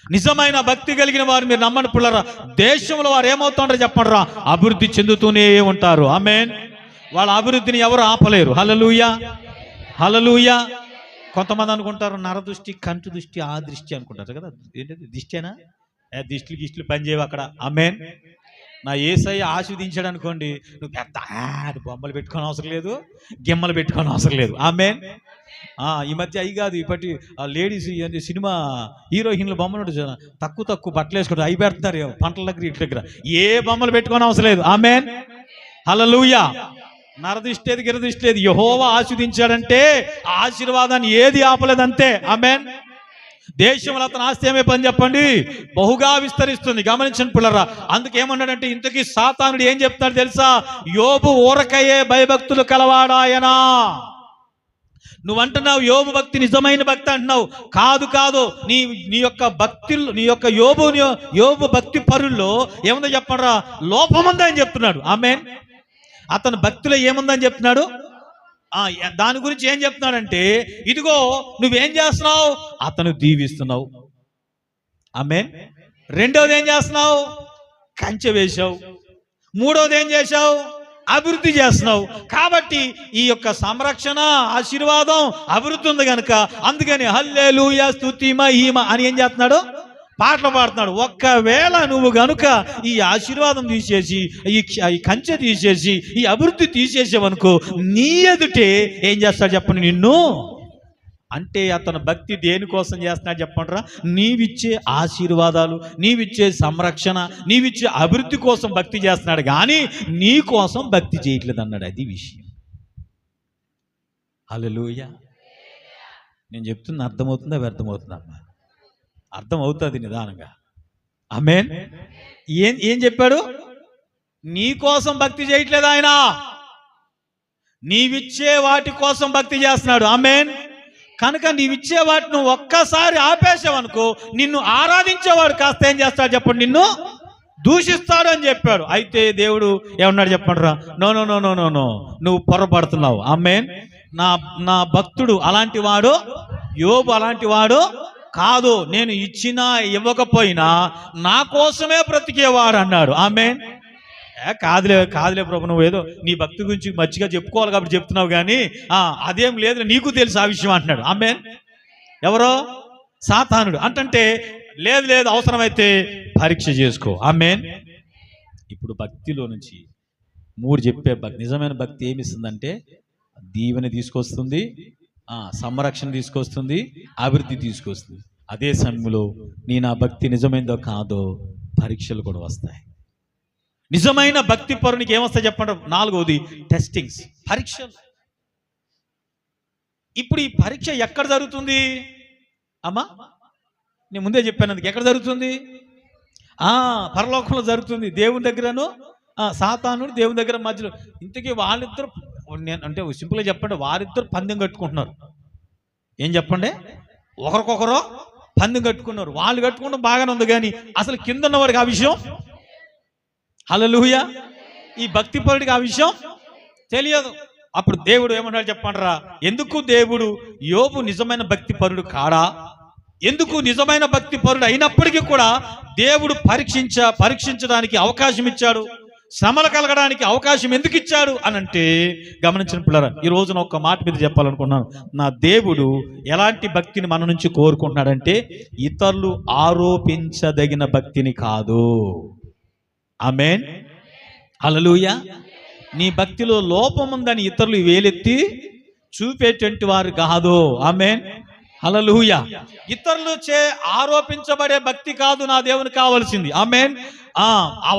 నిజమైన భక్తి కలిగిన వారు మీరు నమ్మని పిల్లరా, దేశంలో వారు ఏమవుతుంటారో చెప్పండి రా, అభివృద్ధి చెందుతూనే ఉంటారు. ఆమేన్. వాళ్ళ అభివృద్ధిని ఎవరు ఆపలేరు. హల్లెలూయా. హల్లెలూయా. కొంతమంది అనుకుంటారు నరదృష్టి, కంటి దృష్టి, ఆ దృష్టి అనుకుంటారు కదా. ఏంటది? దిష్టేనా? దిష్టిలు పనిచేయవు అక్కడ. ఆమేన్. నా యేసయ్య ఆశీర్వదించాడు అనుకోండి, నువ్వు పెద్ద బొమ్మలు పెట్టుకోని అవసరం లేదు, గిమ్మలు పెట్టుకోని అవసరం లేదు. ఆమేన్. ఈ మధ్య అవి కాదు, ఇప్పటి లేడీస్ సినిమా హీరోయిన్ల బొమ్మలు ఉంటుంది, తక్కువ బట్టలు వేసుకుంటారు, అవి పెడుతున్నారు పంటల దగ్గర ఇటు దగ్గర. ఏ బొమ్మలు పెట్టుకోని అవసరం లేదు. ఆమేన్. హల్లెలూయా. నరదృష్టి లేదు, గిరదృష్టి లేదు. యెహోవా ఆశీర్వదించాడంటే ఆశీర్వాదాన్ని ఏది ఆపలేదంతే. ఆమేన్. దేశంలో అతని ఆస్తి ఏమే పని చెప్పండి, బహుగా విస్తరిస్తుంది. గమనించండి పిల్లరా. అందుకేమన్నాడంటే, ఇంతకీ సాతానుడు ఏం చెప్తాడు తెలుసా? యోబు ఊరకయే భయభక్తులు కలవాడాయనా. నువ్వంటున్నావు యోబు భక్తి నిజమైన భక్తి అంటున్నావు. కాదు, నీ యొక్క భక్తులు, నీ యొక్క యోబు భక్తి పరుల్లో ఏముందో చెప్పండిరా, లోపముందని చెప్తున్నాడు. ఆమేన్. అతని భక్తిలో ఏముందని చెప్తున్నాడు? దాని గురించి ఏం చెప్తున్నాడంటే, ఇదిగో నువ్వేం చేస్తున్నావు, అతను దీవిస్తున్నావు. ఆమేన్. రెండోది ఏం చేస్తున్నావు? కంచె వేశావు. మూడోది ఏం చేశావు? అభివృద్ధి చేస్తున్నావు. కాబట్టి ఈ యొక్క సంరక్షణ, ఆశీర్వాదం, అభివృద్ధి ఉంది కనుక అందుకని హల్లెలూయా, స్తుతి, మహిమ అని ఏం చేస్తున్నాడు? పాటలు పాడుతున్నాడు. ఒక్కవేళ నువ్వు గనుక ఈ ఆశీర్వాదం తీసేసి, ఈ కంచె తీసేసి, ఈ అభివృద్ధి తీసేసావనుకో, నీ ఎదుటే ఏం చేస్తాడు చెప్పండి, నిన్ను అంటే అతను భక్తి దేనికోసం చేస్తున్నాడు చెప్పండిరా? నీవిచ్చే ఆశీర్వాదాలు, నీవిచ్చే సంరక్షణ, నీవిచ్చే అభివృద్ధి కోసం భక్తి చేస్తున్నాడు, కానీ నీ కోసం భక్తి చేయట్లేదు అన్నాడు. అది విషయం. హల్లెలూయా. నేను చెప్తున్నా అర్థమవుతుందా వ్యర్థమవుతుందా? అర్థమవుతుంది నిదానంగా. ఆమేన్. ఏం చెప్పాడు? నీ కోసం భక్తి చేయట్లేదు ఆయన, నీవిచ్చే వాటి కోసం భక్తి చేస్తున్నాడు. ఆమేన్. కనుక నీవిచ్చే వాటిని ఒక్కసారి ఆపేసావనుకో, నిన్ను ఆరాధించేవాడు కాస్త ఏం చేస్తాడు చెప్పండి? నిన్ను దూషిస్తాడు అని చెప్పాడు. అయితే దేవుడు ఏమన్నాడు చెప్పండి రా? No no no no no no, నువ్వు పొరపడుతున్నావు. ఆమేన్. నా భక్తుడు అలాంటి వాడు, యోబు అలాంటి వాడు కాదు. నేను ఇచ్చినా ఇవ్వకపోయినా నా కోసమే బ్రతికేవాడు అన్నాడు. ఆమేన్. కాదులే ప్రభు, నువ్వు ఏదో నీ భక్తి గురించి మంచిగా చెప్పుకోవాలి కాబట్టి చెప్తున్నావు, కానీ అదేం లేదు, నీకు తెలుసు ఆ విషయం అంటున్నాడు. ఆమేన్. ఎవరో? సాతానుడు. అంటే లేదు అవసరమైతే పరీక్ష చేసుకో. ఆమేన్. ఇప్పుడు భక్తిలో నుంచి 3 చెప్పే భక్తి. నిజమైన భక్తి ఏమిస్తుందంటే దీవెన తీసుకొస్తుంది, సంరక్షణ తీసుకొస్తుంది, అభివృద్ధి తీసుకొస్తుంది. అదే సమయంలో నా భక్తి నిజమైందో కాదో పరీక్షలు కూడా వస్తాయి. నిజమైన భక్తి పరునికి ఏమొస్తాయి చెప్పండి? 4వది టెస్టింగ్స్, పరీక్షలు. ఇప్పుడు ఈ పరీక్ష ఎక్కడ జరుగుతుంది అమ్మా? నేను ముందే చెప్పాను, అందుకు ఎక్కడ జరుగుతుంది? పరలోకంలో జరుగుతుంది. దేవుని దగ్గరను సాతానుడు దేవుని దగ్గర మధ్యలో. ఇంతకీ వాళ్ళిద్దరు, అంటే సింపుల్గా చెప్పండి, వారిద్దరు పందెం కట్టుకుంటున్నారు. ఏం చెప్పండి? ఒకరికొకరు పందెం కట్టుకున్నారు. వాళ్ళు కట్టుకుంటాం బాగానే ఉంది, కానీ అసలు కింద ఉన్నవాడికి ఆ విషయం, హల్లెలూయా, ఈ భక్తి పరుడికి ఆ విషయం తెలియదు. అప్పుడు దేవుడు ఏమన్నాడు చెప్పండిరా? ఎందుకు దేవుడు యోబు నిజమైన భక్తి పరుడు కాడా? ఎందుకు నిజమైన భక్తి పరుడు అయినప్పటికీ కూడా దేవుడు పరీక్షించడానికి అవకాశం ఇచ్చాడు? శ్రమలు కలగడానికి అవకాశం ఎందుకు ఇచ్చాడు అని అంటే, గమనించిన పిల్లరా, ఈ రోజున ఒక మాట మీద చెప్పాలనుకున్నాను. నా దేవుడు ఎలాంటి భక్తిని మన నుంచి కోరుకుంటున్నాడంటే ఇతరులు ఆరోపించదగిన భక్తిని కాదు. ఆమేన్. హల్లెలూయా. నీ భక్తిలో లోపం ఉందని ఇతరులు వేలెత్తి చూపేటువంటి వారు కాదు. ఆమేన్. హల్లెలూయా. ఇతరులు ఆరోపించబడే భక్తి కాదు నా దేవునికి కావాల్సింది. ఆమేన్.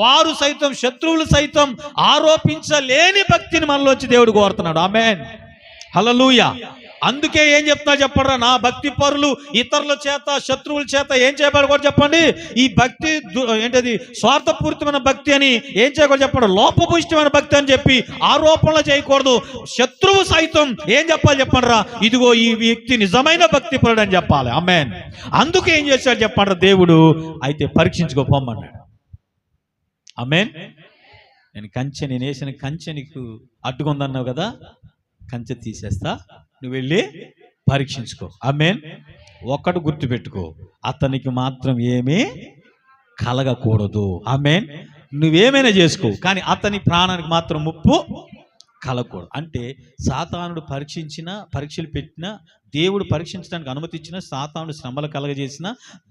వారు సైతం, శత్రువులు సైతం ఆరోపించలేని భక్తిని మనలోంచి దేవుడు కోరుతున్నాడు. ఆమేన్. హల్లెలూయా. అందుకే ఏం చెప్తున్నా చెప్పండి? నా భక్తి పరులు ఇతరుల చేత, శత్రువుల చేత ఏం చేయబడి కూడా చెప్పండి? ఈ భక్తి ఏంటది? స్వార్థపూరితమైన భక్తి అని ఏం చేయకూడదు చెప్పండి? లోపభూయిష్టమైన భక్తి అని చెప్పి ఆరోపణలు చేయకూడదు. శత్రువు సైతం ఏం చెప్పాలి చెప్పండి రా? ఇదిగో ఈ వ్యక్తి నిజమైన భక్తి పరుడు అని చెప్పాలి. ఆమేన్. అందుకే ఏం చేశాడు చెప్పండి దేవుడు? అయితే పరీక్షించుకోపోమన్నాడు. ఆమేన్. నేను వేసిన కంచె నీకు అడ్డుకుందన్నావు కదా, కంచె తీసేస్తా, నువ్వు వెళ్ళి పరీక్షించుకో. ఆమేన్. ఒక్కటి గుర్తుపెట్టుకో, అతనికి మాత్రం ఏమీ కలగకూడదు. ఆమేన్. నువ్వేమైనా చేసుకో, కానీ అతని ప్రాణానికి మాత్రం ముప్పు కలగకూడదు. అంటే సాతానుడు పరీక్షలు పెట్టినా, దేవుడు పరీక్షించడానికి అనుమతి ఇచ్చిన, సాతానుడు శ్రమలు కలగజేసిన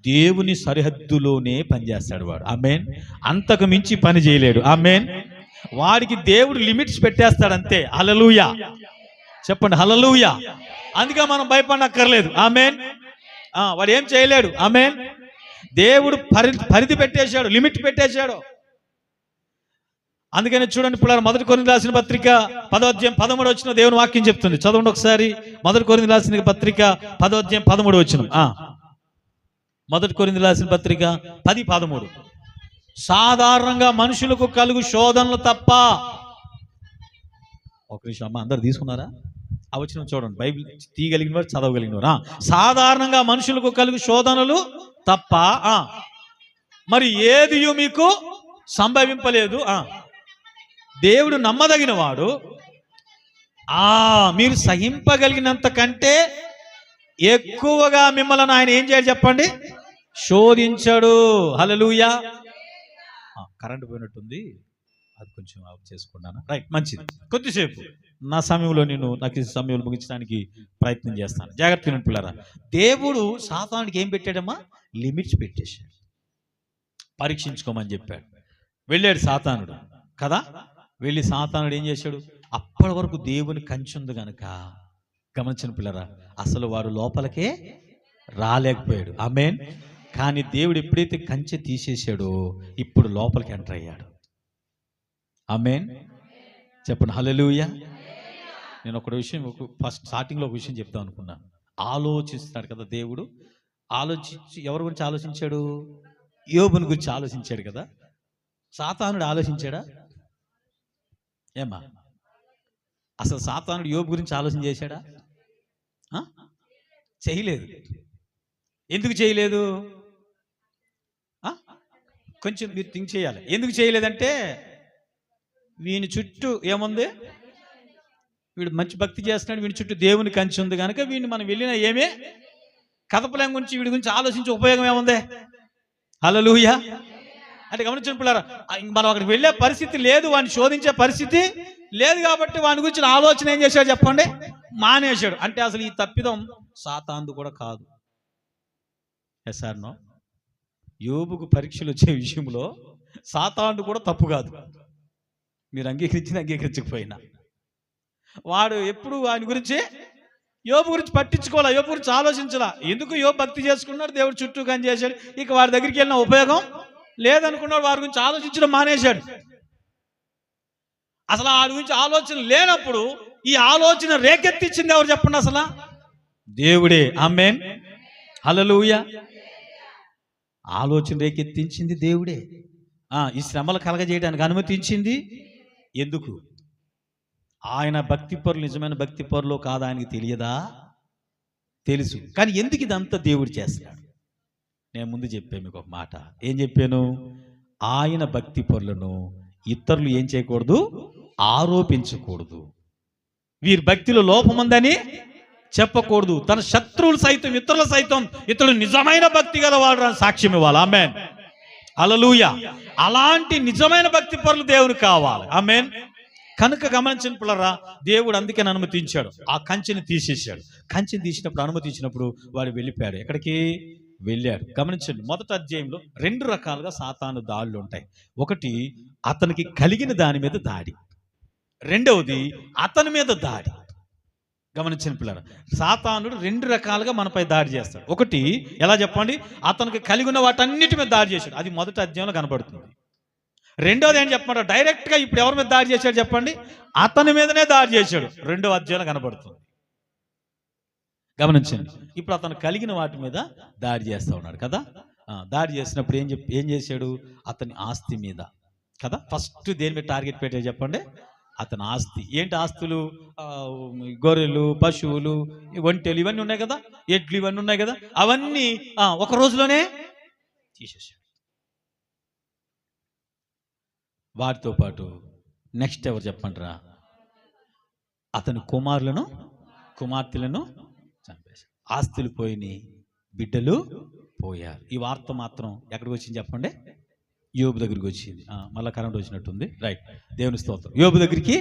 దేవుని సరిహద్దులోనే పనిచేస్తాడు వాడు. ఆమేన్. అంతకు మించి పని చేయలేడు. ఆమేన్. వాడికి దేవుడు లిమిట్స్ పెట్టేస్తాడు అంతే. హల్లెలూయా. చెప్పండి హల్లెలూయా. అందుకే మనం భయపడనక్కర్లేదు. ఆమేన్. వాడు ఏం చేయలేడు. ఆమేన్. దేవుడు పరిధి పెట్టేశాడు, లిమిట్ పెట్టేశాడు. అందుకని చూడండి పిల్లలు, 1 కొరింథీయులకు రాసిన పత్రిక 10వ అధ్యాయం 13వ వచనం దేవుని వాక్యం చెప్తుంది. చదవండి ఒకసారి. 1 కొరింథీయులకు రాసిన పత్రిక 10వ అధ్యాయం 13వ వచనం. 1 కొరింథీయులకు రాసిన పత్రిక 10:13. సాధారణంగా మనుషులకు కలుగు శోధనలు తప్ప. ఒక విషయం అమ్మ, అందరు తీసుకున్నారా? ఆ వచనం చూడండి. బైబిల్ తీయగలిగిన వారు, చదవగలిగిన వారు. సాధారణంగా మనుషులకు కలుగు శోధనలు తప్ప మరి ఏది మీకు సంభవింపలేదు. దేవుడు నమ్మదగిన వాడు, మీరు సహింపగలిగినంత కంటే ఎక్కువగా మిమ్మల్ని ఆయన ఏం చేయాలి చెప్పండి? శోధించడు. హల్లెలూయా. కరెంట్ పోయినట్టుంది, అది కొంచెం ఆఫ్ చేసుకున్నాను. రైట్, మంచిది. కొద్దిసేపు నా సమయంలో నాకు ఈ సమయంలో ముగించడానికి ప్రయత్నం చేస్తాను. జాగ్రత్తగా వినండి పిల్లరా. దేవుడు సాతానుడికి ఏం పెట్టాడమ్మా? లిమిట్స్ పెట్టేశాడు. పరీక్షించుకోమని చెప్పాడు. వెళ్ళాడు సాతానుడు కదా. వెళ్ళి సాతానుడు ఏం చేశాడు? అప్పటి వరకు దేవుని కంచె ఉంది కనుక గమనించిన పిల్లరా, అసలు వాడు లోపలికే రాలేకపోయాడు. ఆమేన్. కానీ దేవుడు ఎప్పుడైతే కంచె తీసేశాడో ఇప్పుడు లోపలికి ఎంటర్ అయ్యాడు. ఆమేన్. చెప్పండి హల్లెలూయా. నేను ఒక విషయం ఫస్ట్ స్టార్టింగ్లో ఒక విషయం చెప్తాం అనుకున్నాను. ఆలోచిస్తాడు కదా దేవుడు. ఆలోచించి ఎవరి గురించి ఆలోచించాడు? యోబుని గురించి ఆలోచించాడు కదా. సాతానుడు ఆలోచించాడా? ఏమా అసలు సాతానుడు యోబు గురించి ఆలోచన చేశాడా? చేయలేదు. ఎందుకు చేయలేదు? కొంచెం మీరు థింక్ చేయాలి. ఎందుకు చేయలేదంటే వీని చుట్టూ ఏముంది? వీడు మంచి భక్తి చేస్తున్నాడు, వీడి చుట్టూ దేవుని కంచి ఉంది కనుక వీడిని మనం వెళ్ళినా ఏమే కథపలేం గురించి వీడి గురించి ఆలోచించే ఉపయోగం ఏముంది? హల్లెలూయా. అంటే గమనించిన పిల్లరా, మనం అక్కడికి వెళ్ళే పరిస్థితి లేదు, వాడిని శోధించే పరిస్థితి లేదు కాబట్టి వాని గురించి ఆలోచన ఏం చేశాడు చెప్పండి? మానేశాడు. అంటే అసలు ఈ తప్పిదం సాతానుది కూడా కాదు. Yes are no? యోబుకు పరీక్షలు వచ్చే విషయంలో సాతానుడు కూడా తప్పు కాదు. మీరు అంగీకరించినా అంగీకరించకపోయినా వాడు ఎప్పుడు వాని గురించి యోబు గురించి పట్టించుకోవాలా, యోబు గురించి ఆలోచించాలా. ఎందుకు యోబు భక్తి చేసుకున్నాడు, దేవుడు చుట్టూ కని చేశాడు, ఇక వాడి దగ్గరికి వెళ్ళిన ఉపయోగం లేదనుకున్నాడు, వారి గురించి ఆలోచించడం మానేశాడు. అసలు వాడి గురించి ఆలోచన లేనప్పుడు ఈ ఆలోచన రేకెత్తించింది ఎవరు చెప్పండి? అసలు దేవుడే. ఆమేన్. హల్లెలూయా. ఆలోచన రేకెత్తించింది దేవుడే. ఈ శ్రమలు కలగజేయడానికి అనుమతించింది ఎందుకు? ఆయన భక్తి పరులు నిజమైన భక్తి పరులు కాదా ఆయనకి తెలియదా? తెలుసు. కానీ ఎందుకు ఇదంతా దేవుడు చేస్తున్నాడు? నేను ముందు చెప్పాను మీకు ఒక మాట. ఏం చెప్పాను? ఆయన భక్తి పరులను ఇతరులు ఏం చేయకూడదు? ఆరోపించకూడదు. వీరి భక్తిలో లోపం ఉందని చెప్పకూడదు. తన శత్రువులు సైతం ఇతరులు సైతం ఇతరులు నిజమైన భక్తి గలవాడు సాక్ష్యం ఇవ్వాలి. ఆమేన్. హల్లెలూయా. అలాంటి నిజమైన భక్తి పరులు దేవునికి కావాలి. ఆమేన్. కనుక గమనించిన పిల్లరా, దేవుడు అందుకే అనుమతించాడు. ఆ కంచెని తీసేశాడు. కంచెని తీసినప్పుడు అనుమతించినప్పుడు వాడు వెళ్ళిపోయాడు. ఎక్కడికి వెళ్ళాడు? గమనించండి, మొదటి అధ్యాయంలో 2 రకాలుగా సాతాను దాడులు ఉంటాయి. ఒకటి అతనికి కలిగిన దాని మీద దాడి, రెండవది అతని మీద దాడి. గమనించిన పిల్లరా, సాతానుడు 2 రకాలుగా మనపై దాడి చేస్తాడు. ఒకటి ఎలా చెప్పండి? అతనికి కలిగి ఉన్న వాటన్నిటి మీద దాడి చేశాడు. అది మొదటి అధ్యాయంలో కనబడుతుంది. రెండోది ఏం చెప్పమంటారు? డైరెక్ట్గా ఇప్పుడు ఎవరి మీద దాడి చేశాడు చెప్పండి? అతని మీదనే దాడి చేశాడు. 2వ అధ్యాయంలో కనబడుతుంది. గమనించండి, ఇప్పుడు అతను కలిగిన వాటి మీద దాడి చేస్తూ ఉన్నాడు కదా. దాడి చేసినప్పుడు ఏం చేశాడు? అతని ఆస్తి మీద కదా. ఫస్ట్ దేని మీద టార్గెట్ పెట్టాడు చెప్పండి? అతని ఆస్తి. ఏంటి ఆస్తులు? గొర్రెలు, పశువులు, ఒంటెలు ఇవన్నీ ఉన్నాయి కదా, ఎడ్లు ఇవన్నీ ఉన్నాయి కదా, అవన్నీ ఒక రోజులోనే తీసేశాడు. వాటితో పాటు నెక్స్ట్ ఎవరు చెప్పండిరా? అతని కుమార్తెలను చంపేశాడు. ఆస్తులు పోయినాయి, బిడ్డలు పోయారు. ఈ వార్త మాత్రం ఎక్కడికి వచ్చింది చెప్పండి? యోబు దగ్గరికి వచ్చింది. మళ్ళీ కరెంట్ వచ్చినట్టుంది. రైట్, దేవుని స్తోత్రం. యోబు దగ్గరికి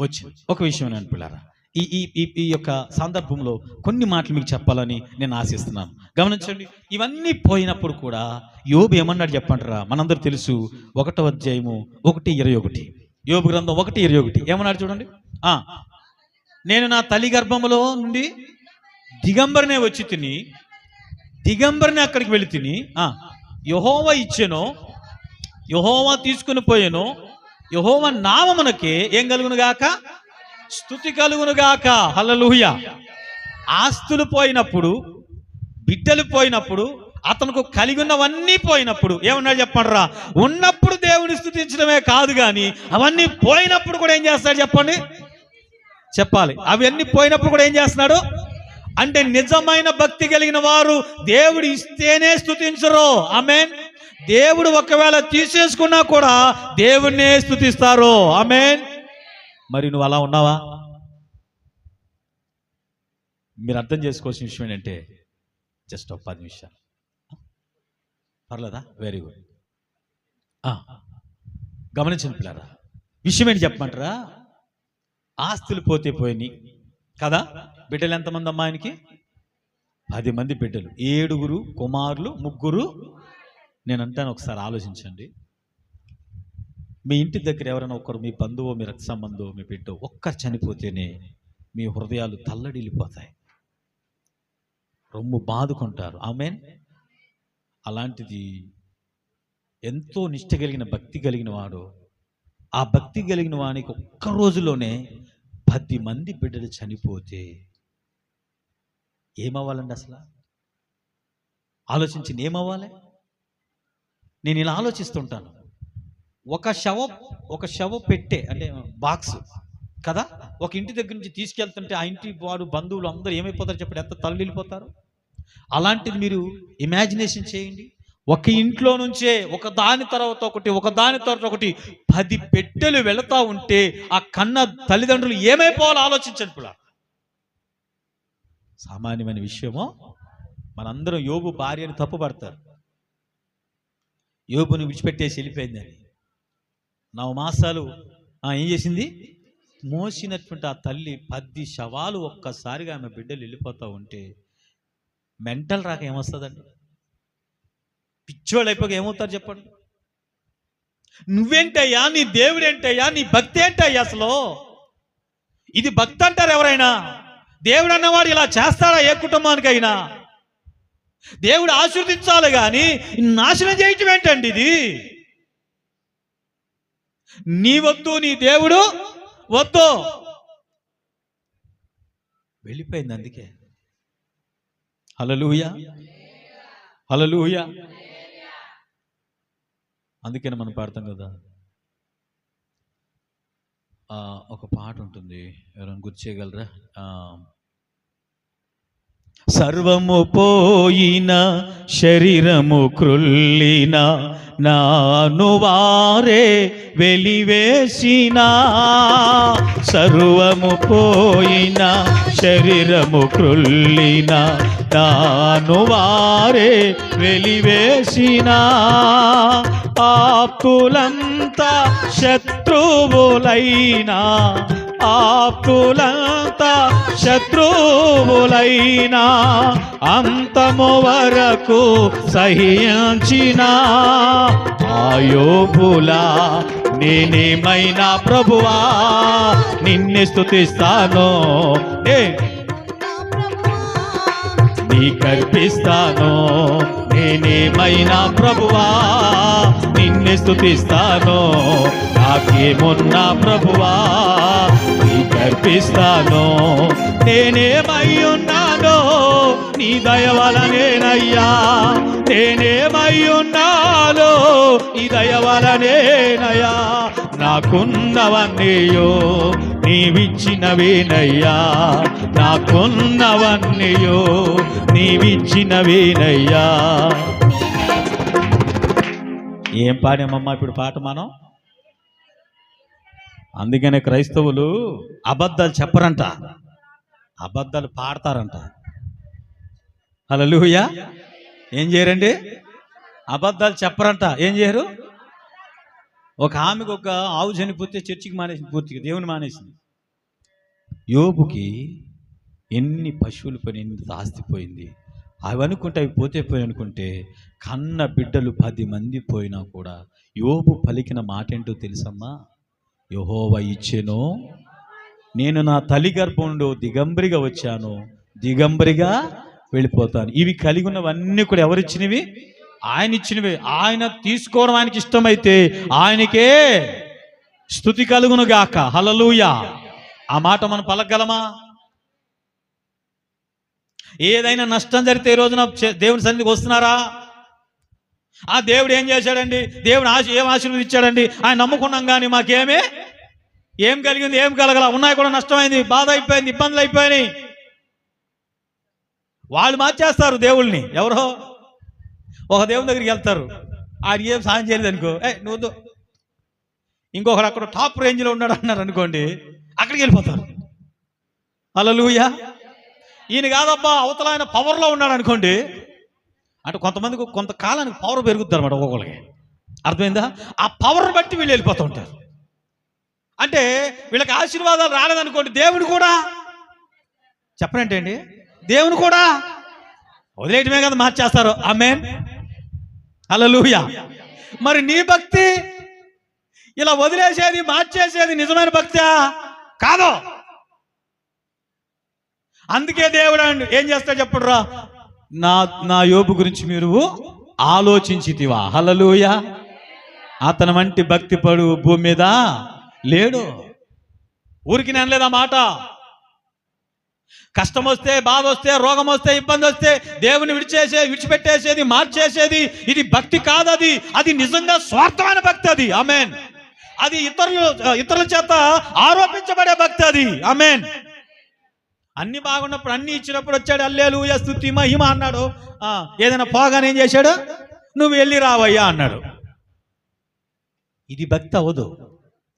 వచ్చింది. ఒక విషయం నేను పిల్లారా, ఈ యొక్క సందర్భంలో కొన్ని మాటలు మీకు చెప్పాలని నేను ఆశిస్తున్నాను. గమనించండి, ఇవన్నీ పోయినప్పుడు కూడా యోబు ఏమన్నాడు చెప్పంటారా? మనందరూ తెలుసు. 1వ అధ్యాయము 1:21, యోబు గ్రంథం 1:21 ఏమన్నాడు చూడండి. నేను నా తల్లి గర్భములో నుండి దిగంబరనే వచ్చి తిని, దిగంబరనే అక్కడికి వెళ్ళి తిని, యెహోవా ఇచ్చెను, యెహోవా తీసుకుని పోయాను, యెహోవా నామమునకే ఏం కలుగును గాక? స్తుతి కలుగును గాక. హల్లెలూయా. ఆస్తులు పోయినప్పుడు, బిడ్డలు పోయినప్పుడు, అతనికి కలిగి ఉన్నవన్నీ పోయినప్పుడు ఏమన్నాడు చెప్పండిరా? ఉన్నప్పుడు దేవుని స్తుతించడమే కాదు కానీ అవన్నీ పోయినప్పుడు కూడా ఏం చేస్తాడు చెప్పండి? చెప్పాలి. అవన్నీ పోయినప్పుడు కూడా ఏం చేస్తున్నాడు అంటే, నిజమైన భక్తి కలిగిన వారు దేవుడు ఇస్తేనే స్తుతించరు. ఆమేన్. దేవుడు ఒకవేళ తీసేసుకున్నా కూడా దేవుణ్ణే స్తుతిస్తారు. ఆమేన్. మరి నువ్వు అలా ఉన్నావా? మీరు అర్థం చేసుకోవాల్సిన విషయం ఏంటంటే, జస్ట్ ఒక 10 నిమిషాలు పర్లేదా? Very good. గమనించండి పిల్లరా, విషయం ఏంటి చెప్పమంటారా? ఆస్తులు పోతే పోయినాయి కదా. బిడ్డలు ఎంతమంది అమ్మాయినికి? 10 మంది బిడ్డలు, 7 కుమారులు, 3. నేను అంటాను, ఒకసారి ఆలోచించండి. మీ ఇంటి దగ్గర ఎవరైనా ఒకరు, మీ బంధువు, మీ రక్త సంబంధం, మీ బిడ్డ ఒక్కరు చనిపోతేనే మీ హృదయాలు తల్లడిల్లిపోతాయి, రొమ్ము బాదుకుంటారు. ఆమేన్. అలాంటిది ఎంతో నిష్ట కలిగిన భక్తి కలిగిన వాడు, ఆ భక్తి కలిగిన వానికి ఒక్క రోజులోనే 10 మంది బిడ్డలు చనిపోతే ఏమవ్వాలండి? అసలు ఆలోచించి ఏమవ్వాలి? నేను ఇలా ఆలోచిస్తుంటాను. ఒక శవ పెట్టే అంటే బాక్స్ కదా, ఒక ఇంటి దగ్గర నుంచి తీసుకెళ్తుంటే ఆ ఇంటి వాడు బంధువులు అందరూ ఏమైపోతారు చెప్పండి? ఎంత తల్లిపోతారు. అలాంటిది మీరు ఇమాజినేషన్ చేయండి. ఒక ఇంట్లో నుంచే ఒక దాని తర్వాత ఒకటి 10 పెట్టెలు వెళతా ఉంటే ఆ కన్న తల్లిదండ్రులు ఏమైపోవాలో ఆలోచించండి. ఇప్పుడు సామాన్యమైన విషయమో? మనందరం యోబు భార్యని తప్పుపడతారు. యోబుని విడిచిపెట్టేసి వెళ్ళిపోయిందని 9 మాసాలు ఏం చేసింది? మోసినటువంటి ఆ తల్లి 10 శవాలు ఒక్కసారిగా ఆమె బిడ్డలు వెళ్ళిపోతూ ఉంటే మెంటల్ రాక ఏమొస్తుందండి? పిచ్చోళ్ళు అయిపోక ఏమవుతారు చెప్పండి? నువ్వేంటయ్యా, నీ దేవుడేంటయ్యా, నీ భక్తి ఏంటయ్యా? అసలు ఇది భక్తి అంటారు ఎవరైనా? దేవుడు అన్నవాడు ఇలా చేస్తాడా ఏ కుటుంబానికైనా? దేవుడు ఆశీర్వదించాలి కానీ నాశనం చేయటం ఏంటండి ఇది? నీ వద్దు, నీ దేవుడు వద్దు, వెళ్ళిపోయింది. అందుకే హల్లెలూయా, హల్లెలూయా. అందుకని మనం పాడతాం కదా, ఒక పాట ఉంటుంది, ఎవరైనా గుర్తు చేయగలరా? సర్వము పోయిన శరీరము క్రుల్లిన నాను వారే వెలివేసిన, సర్వము పోయిన శరీరము క్రుల్లిన నాను వారే వెలివేసిన, ఆప్తులంతా శత్రువులైనా, ఆప్తులంతా శత్రువులైనా అంతము వరకు సహించిన యోబులా నేనేమైనా ప్రభువా నిన్నే స్తుతిస్తాను, నీకర్పిస్తాను. నేనేమైనా ప్రభువా నిన్నే స్తుతిస్తాను, నాకేమున్నా ప్రభువా నీకర్పిస్తాను. నేనేమై ఉన్నానో నీ దయ వలనేనయ్యా, నేనేమై ఉన్నానో నీ దయ వలనేనయ్యా. నాకున్నవన్నీయో నీవిచ్చినవేనయ్యా, నాకున్నవన్నీయో నీవిచ్చినవేనయ్యా. ఏం పాడామమ్మా ఇప్పుడు పాట మనం? అందుకనే క్రైస్తవులు అబద్ధాలు చెప్పరంట, అబద్ధాలు పాడతారంట. హల్లెలూయా. ఏం చేయరండి? అబద్ధాలు చెప్పరంట. ఏం చేయరు? ఒక ఆమెకు ఒక ఆవు చనిపోతే చర్చికి మానేసింది, పూర్తిగా దేవుని మానేసింది. యోబుకి ఎన్ని పశువులు పోయి ఎన్ని ఆస్తిపోయింది. అవి అనుకుంటే అవి పోతే పోయి అనుకుంటే కన్న బిడ్డలు 10 మంది పోయినా కూడా యోబు పలికిన మాట ఏంటో తెలుసమ్మా? యెహోవా ఇచ్చెను, నేను నా తల్లి గర్భం నుండి దిగంబరిగా వచ్చాను, దిగంబరిగా వెళ్ళిపోతాను. ఇవి కలిగి ఉన్నవన్నీ కూడా ఎవరిచ్చినవి? ఆయన ఇచ్చినవి. ఆయన తీసుకోవడం ఆయనకి ఇష్టమైతే ఆయనకే స్తుతి కలుగును గాక. హల్లెలూయా. ఆ మాట మనం పలకగలమా? ఏదైనా నష్టం జరిగితే ఈ రోజున దేవుని సన్నిధికి వస్తున్నారా? ఆ దేవుడు ఏం చేశాడండి, దేవుడు ఏం ఆశీర్వదించాడండి, ఆయన నమ్ముకున్నాం కానీ ఏం కలిగింది? ఏం కలగల. ఉన్నాయి కూడా నష్టమైంది, బాధ అయిపోయింది, ఇబ్బందులు అయిపోయినాయి. వాళ్ళు మార్చేస్తారు దేవుళ్ళని. ఎవరో ఒక దేవుని దగ్గరికి వెళ్తారు, ఆడు ఏం సాయం చేయలేదు అనుకో, నువ్వు ఇంకొకరు అక్కడ టాప్ రేంజ్లో ఉన్నాడు అన్నారు అనుకోండి, అక్కడికి వెళ్ళిపోతారు. హల్లెలూయా. ఈయన కాదబ్బా అవతల ఆయన పవర్లో ఉన్నాడు అనుకోండి, అంటే కొంతమందికి కొంతకాలానికి పవర్ పెరుగుద్ది అనమాట ఒక్కొక్కరికి. అర్థమైందా? ఆ పవర్ని బట్టి వీళ్ళు వెళ్ళిపోతూ ఉంటారు. అంటే వీళ్ళకి ఆశీర్వాదాలు రాలేదనుకోండి, దేవుడు కూడా చెప్పనంటండి, దేవుని కూడా వదిలేయటమే కదా మార్చేస్తారు. ఆమేన్, హల్లెలూయా. మరి నీ భక్తి ఇలా వదిలేసేది మార్చేసేది నిజమైన భక్తా కాదు? అందుకే దేవుడు ఏం చేస్తాడు చెప్పుడురా, నా యోబు గురించి మీరు ఆలోచించితివా. హల్లెలూయా. అతని వంటి భక్తి పడు భూమి మీద లేడు. ఊరికి నేను లేదా మాట. కష్టం వస్తే, బాధ వస్తే, రోగం వస్తే, ఇబ్బంది వస్తే దేవుని విడిచిపెట్టేసేది, మార్చేసేది ఇది భక్తి కాదు. అది నిజంగా స్వార్థమైన భక్తి. అది ఆమేన్. అది ఇతరుల చేత ఆరోపించబడే భక్తి. అది ఆమేన్. అన్ని బాగున్నప్పుడు, అన్ని ఇచ్చినప్పుడు వచ్చాడు హల్లెలూయా స్తుతి మహిమ అన్నాడు. ఏదైనా పోగానే ఏం చేశాడు, నువ్వు వెళ్ళి రావయ్యా అన్నాడు. ఇది భక్తి అవ్వదు,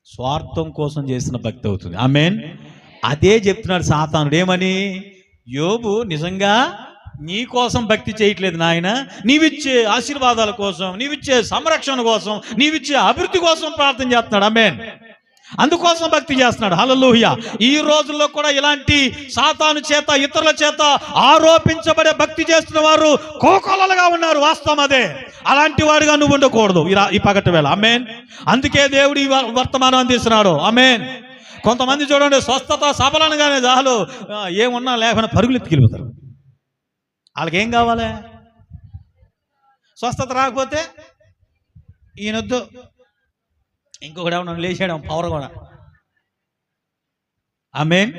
స్వార్థం కోసం చేసిన భక్తి అవుతుంది. ఆమేన్. అదే చెప్తున్నాడు సాతానుడు. ఏమని? యోబు నిజంగా నీ కోసం భక్తి చేయట్లేదు నాయన, నీవిచ్చే ఆశీర్వాదాల కోసం, నీవిచ్చే సంరక్షణ కోసం, నీవిచ్చే అభివృద్ధి కోసం ప్రార్థన చేస్తున్నాడు. ఆమేన్. అందుకోసం భక్తి చేస్తున్నాడు. హల్లెలూయా. ఈ రోజుల్లో కూడా ఇలాంటి సాతాను చేత, ఇతరుల చేత ఆరోపించబడే భక్తి చేస్తున్న వారు కోకొల్లలుగా ఉన్నారు. వాస్తవం అదే. అలాంటి వాడిగా నువ్వు ఉండకూడదు ఈ పగటి వేళ. ఆమేన్. అందుకే దేవుడు ఈ వర్తమానం అందిస్తున్నాడు. ఆమేన్. కొంతమంది చూడండి, స్వస్థత సఫలనగానే చాలు, ఏమున్నా లేకుండా పరుగులు ఎత్తుకెళ్ళిపోతారు. వాళ్ళకి ఏం కావాలి? స్వస్థత రాకపోతే ఈయనొద్దు, ఇంకొకటి ఏమన్నా లేచాడు పవర్ కూడా. ఆమేన్.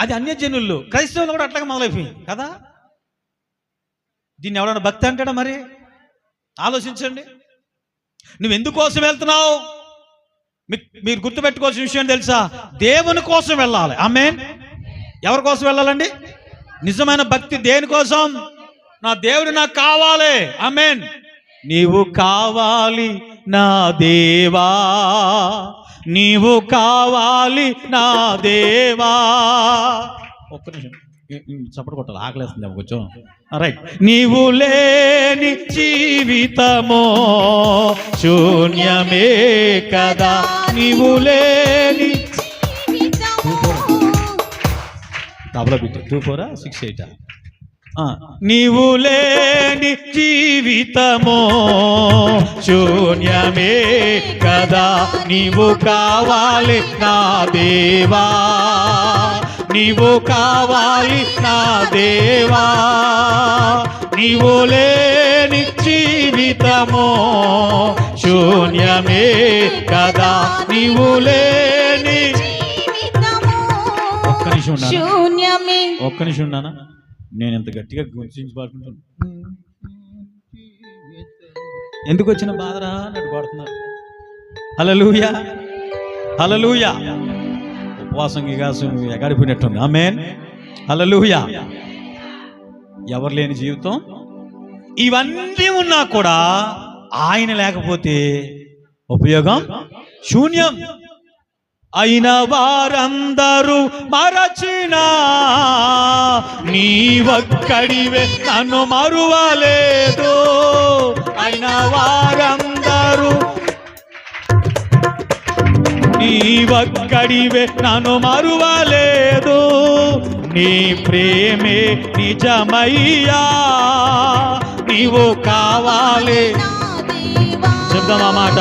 అది అన్యజనులు, క్రైస్తవులు కూడా అట్లాగే మొదలైపోయింది కదా. దీన్ని ఎవడన్నా భక్తి అంటాడా? మరి ఆలోచించండి. నువ్వు ఎందుకోసం వెళ్తున్నావు? మీరు గుర్తుపెట్టుకోవాల్సిన విషయం తెలుసా? దేవుని కోసం వెళ్ళాలి. ఆమేన్. ఎవరి కోసం వెళ్ళాలండి? నిజమైన భక్తి దేనికోసం? నా దేవుడు నాకు కావాలి. ఆమేన్. నీవు కావాలి నా దేవా, నీవు కావాలి నా దేవా. ఒక్క నిమిషం చప్పటి కొట్టాలి, ఆకలేస్తుంది కొంచెం. రైట్. నీవు లేని జీవితమో శూన్యమే కదా, నీవు లేని డబుల్ బిట్ 24 68. నీవు లేని జీవితమో శూన్యమే కదా, నీవు కావాలి నా దేవా, నీవు కావాలి నా దేవా, నీవు లేని జీవితమో శూన్యమే కదా, నీవు లేని. ఒక్క నిమిషం ఉన్నానా? నేను ఎంత గట్టిగా గుర్తించి పాడుకుంటాను. ఎందుకు వచ్చిన బాధరా నన్ను పాడుతున్నారు. హల్లెలూయా, హల్లెలూయా. ఉపవాసం గిగాసం ఎగాడిపోయినట్టుంది. ఆమేన్. హల్లెలూయా. ఎవరు లేని జీవితం. ఇవన్నీ ఉన్నా కూడా ఆయన లేకపోతే ఉపయోగం శూన్యం. అయిన వారందరూ మరచినా నీవొక్కడివే నన్ను మరువలేదు. అయిన వారందరూ నీవొక్కడివే నన్ను మరువలేదు. నీ ప్రేమే నిజమయ్యా, నీవు కావాలి. చెప్దాం ఆ మాట.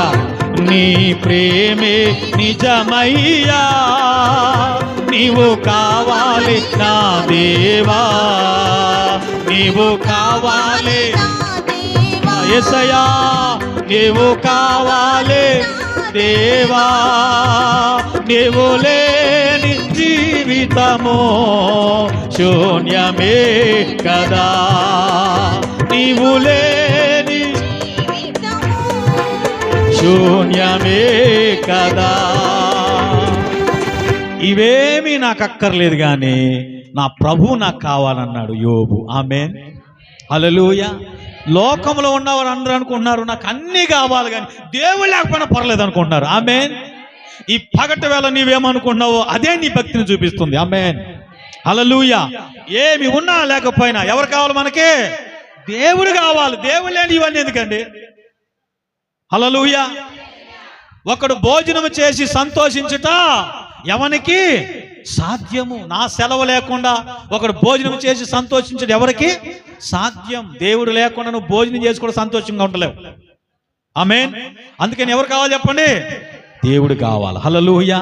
నీ ప్రేమే నిజమయ్యా, నీవు కావాలి నా దేవా, నీవు కావాలి యేసయ్యా, నీవు కావాలి దేవా, నీవు లేని జీవితమో శూన్యమే కదా, నీవు లేని శూన్యమే కదా. ఇవేమీ నాకు అక్కర్లేదు కానీ నా ప్రభువు నాకు కావాలన్నాడు యోబు. ఆమేన్. హల్లెలూయా. లోకంలో ఉన్నవారు అందరూ అనుకుంటున్నారు నాకు అన్నీ కావాలి కానీ దేవుడు లేకపోయినా పర్లేదు అనుకుంటున్నారు. ఆమేన్. ఈ పగటి వేళ నీవేమనుకుంటున్నావో అదే నీ భక్తిని చూపిస్తుంది. ఆమేన్. హల్లెలూయా. ఏమి ఉన్నా లేకపోయినా ఎవరు కావాలి మనకి? దేవుడు కావాలి. దేవుడు లేని ఇవన్నీ ఎందుకండి? హల్లెలూయా. ఒకడు భోజనము చేసి సంతోషించుట ఎవనికి సాధ్యము? నా సెలవు లేకుండా ఒకడు భోజనం చేసి సంతోషించడం ఎవరికి సాధ్యం? దేవుడు లేకుండా నువ్వు భోజనం చేసి కూడా సంతోషంగా ఉండలేవు. ఆమేన్. అందుకని ఎవరు కావాలి చెప్పండి? దేవుడు కావాలి. హల్లెలూయా.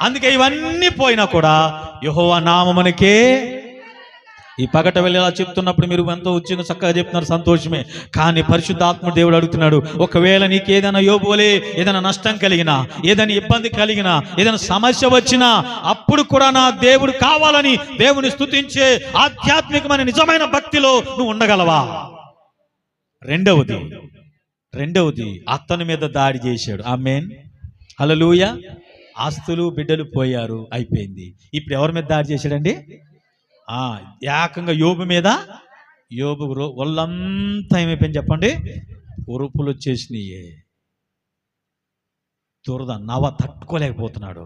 అందుకే ఇవన్నీ పోయినా కూడా యెహోవా నామమునకే ఈ పగట వెళ్ళి ఇలా చెప్తున్నప్పుడు మీరు ఎంతో ఉచితంగా చక్కగా చెప్తున్నారు, సంతోషమే. కానీ పరిశుద్ధాత్మ దేవుడు అడుగుతున్నాడు, ఒకవేళ నీకు ఏదైనా యోబు వలె ఏదైనా నష్టం కలిగినా, ఏదైనా ఇబ్బంది కలిగినా, ఏదైనా సమస్య వచ్చినా, అప్పుడు కూడా నా దేవుడు కావాలని దేవుని స్తుతించే ఆధ్యాత్మికమైన నిజమైన భక్తిలో నువ్వు ఉండగలవా? రెండవది అతని మీద దాడి చేశాడు. ఆమేన్, హల్లెలూయా. ఆస్తులు బిడ్డలు పోయారు, అయిపోయింది. ఇప్పుడు ఎవరి మీద దాడి చేశాడండి? ఏకంగా యోబు మీద. యోబు ఒళ్ళంతా ఏమైపోయింది చెప్పండి? ఉరుపులు వచ్చేసినాయి. దురద నవ తట్టుకోలేకపోతున్నాడు.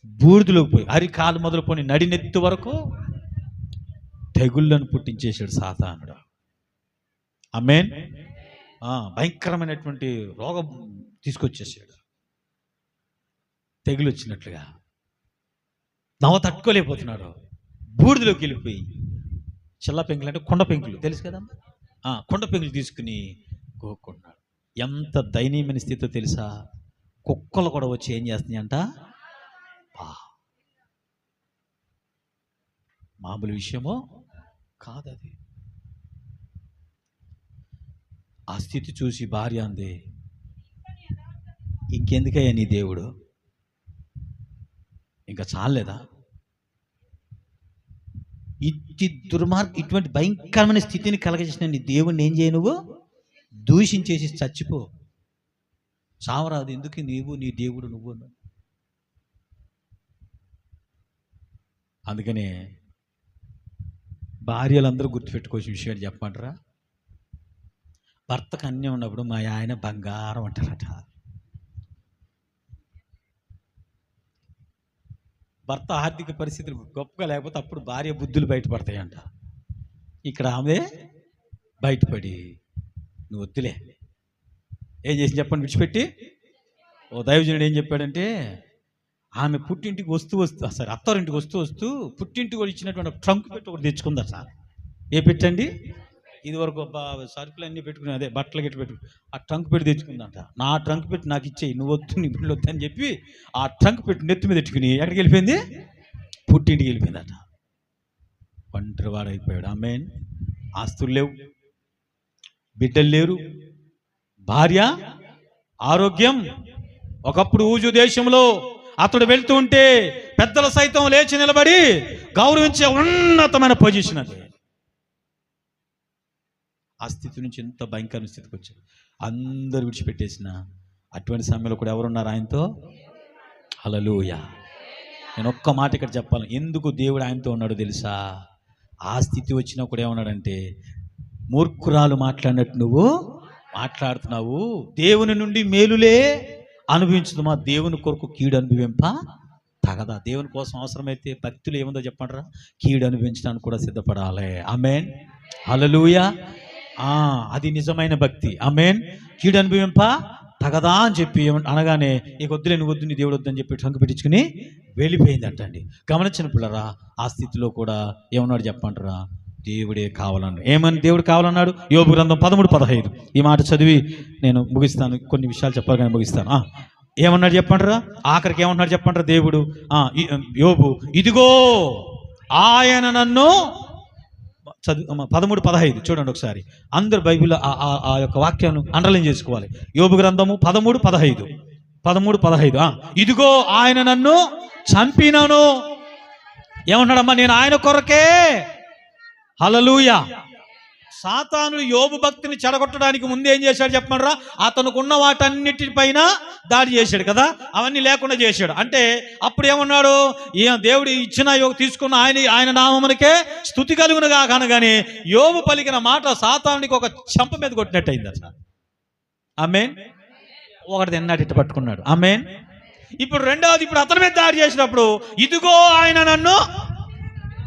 బూడిదలోకి పోయి అరికాలు మొదలుపోయి నడినెత్తి వరకు తెగుళ్ళను పుట్టించేశాడు సాతానుడు. ఆమేన్. భయంకరమైనటువంటి రోగం తీసుకొచ్చేసాడు, తెగులు వచ్చినట్లుగా. నవ తట్టుకోలేకపోతున్నాడు. బూడిదలోకి వెళ్ళిపోయి చిల్ల పెంకులు అంటే కొండ పెంకులు తెలుసు కదమ్మా, కొండ పెంకులు తీసుకుని కోక్కున్నాడు. ఎంత దయనీయమైన స్థితితో తెలుసా? కుక్కలు కూడా వచ్చి ఏం చేస్తున్నాయి అంట? మామూలు విషయమో కాదది. ఆ స్థితి చూసి భార్య అంది, ఇంకెందుకయ్యా నీ దేవుడు, ఇంకా చాలేదా? ఇటువంటి భయంకరమైన స్థితిని కలగజేసిన నీ దేవుణ్ణి ఏం చేయ, నువ్వు దూషించేసి చచ్చిపో, చావరాదు. ఎందుకు నీవు నీ దేవుడు నువ్వు? అందుకనే భార్యలందరూ గుర్తుపెట్టుకోవాల్సిన విషయం చెప్పమంటారా? భర్తకు అన్నీ ఉన్నప్పుడు మా ఆయన బంగారం అంటారట. భర్త ఆర్థిక పరిస్థితులు గొప్పగా లేకపోతే అప్పుడు భార్య బుద్ధులు బయటపడతాయంట. ఇక్కడ ఆమె బయటపడి, నువ్వు వద్దులే, ఏం చేసి చెప్పండి, విడిచిపెట్టి. ఓ దైవజనుడు ఏం చెప్పాడంటే, ఆమె పుట్టింటికి వస్తూ సరే అత్తారింటికి వస్తూ పుట్టింటికి కూడా ఇచ్చినటువంటి ట్రంక్ పెట్టి ఒకటి తెచ్చుకుందా సార్. ఏ పెట్టండి, ఇది వరకు సరుకులు అన్నీ పెట్టుకుని, అదే బట్టలు గట్టి పెట్టుకుని ఆ ట్రంక్ పెట్టి తెచ్చుకుందంట. నా ట్రంక్ పెట్టి నాకు ఇచ్చేయి, నువ్వు వద్దు, నీ బిడ్డలు వద్దు అని చెప్పి ఆ ట్రంక్ పెట్టి నెత్తి మీద పెట్టుకుని ఎక్కడికి వెళ్ళిపోయింది? పుట్టింటికి వెళ్ళిపోయిందట. ఒంటరివాడు అయిపోయాడు. ఆమేన్. ఆస్తులు లేవు, బిడ్డలు లేరు, భార్య ఆరోగ్యం. ఒకప్పుడు ఊజు దేశంలో అతడు వెళ్తూ ఉంటే పెద్దలు సైతం లేచి నిలబడి గౌరవించే ఉన్నతమైన పొజిషన్ అది. ఆ స్థితి నుంచి ఎంత భయంకరమైన స్థితికి వచ్చాడు. అందరూ విడిచిపెట్టేసిన అటువంటి సమయంలో కూడా ఎవరున్నారు? ఆయనతో. హల్లెలూయా. నేను ఒక్క మాట ఇక్కడ చెప్పాలి, ఎందుకు దేవుడు ఆయనతో ఉన్నాడో తెలుసా? ఆ స్థితి వచ్చినా కూడా ఏమన్నాడంటే, మూర్ఖురాలు మాట్లాడినట్టు నువ్వు మాట్లాడుతున్నావు, దేవుని నుండి మేలులే అనుభవించుదామా, దేవుని కొరకు కీడు అనుభవింప తగదా? దేవుని కోసం అవసరమైతే భక్తులు ఏముందో చెప్పండిరా, కీడు అనుభవించడానికి కూడా సిద్ధపడాలి. ఆమేన్, హల్లెలూయా. అది నిజమైన భక్తి. ఆమేన్. కీడు అనుభవింప తగదా అని చెప్పి అనగానే, ఇక వద్దులే, నువ్వు వద్దు, నీ దేవుడు వద్దని చెప్పి ట్రంక్ పెట్టించుకుని వెళ్ళిపోయిందంట అండి. గమనించిన పిల్లరా, ఆ స్థితిలో కూడా ఏమన్నాడు చెప్పంటారా? దేవుడే కావాలన్నాడు. ఏమని దేవుడు కావాలన్నాడు? యోబు గ్రంథం 13:15 ఈ మాట చదివి నేను ముగిస్తాను. కొన్ని విషయాలు చెప్పాలి కానీ ముగిస్తాను. ఏమన్నాడు చెప్పంటారా? ఆఖరికి ఏమన్నాడు చెప్పంటారా దేవుడు? యోబు, ఇదిగో ఆయన నన్ను, చదువు 13:15 చూడండి ఒకసారి. అందరు బైబిల్లో ఆ యొక్క వాక్యాన్ని అండర్లైన్ చేసుకోవాలి. యోబు గ్రంథము 13:15 ఇదిగో ఆయన నన్ను చంపినను. ఏమన్నాడమ్మా? నేను ఆయన కొరకే. హల్లెలూయా. సాతాను యోబు భక్తిని చెడగొట్టడానికి ముందు ఏం చేశాడు చెప్పమనరా? అతనుకున్న వాటన్నిటిపైన దాడి చేశాడు కదా, అవన్నీ లేకుండా చేశాడు. అంటే అప్పుడు ఏమన్నాడు? దేవుడు ఇచ్చిన తీసుకున్న ఆయన నామమునకే స్తుతి కలుగునుగా కనగానే యోబు పలికిన మాట సాతానునికి ఒక చెంప మీద కొట్టినట్టు అయింది అసలు. ఆమేన్. ఒకటి తిన్నాడు, ఇట్టు పట్టుకున్నాడు. ఆమేన్. ఇప్పుడు రెండవది, ఇప్పుడు అతని మీద దాడి చేసినప్పుడు ఇదిగో ఆయన నన్ను,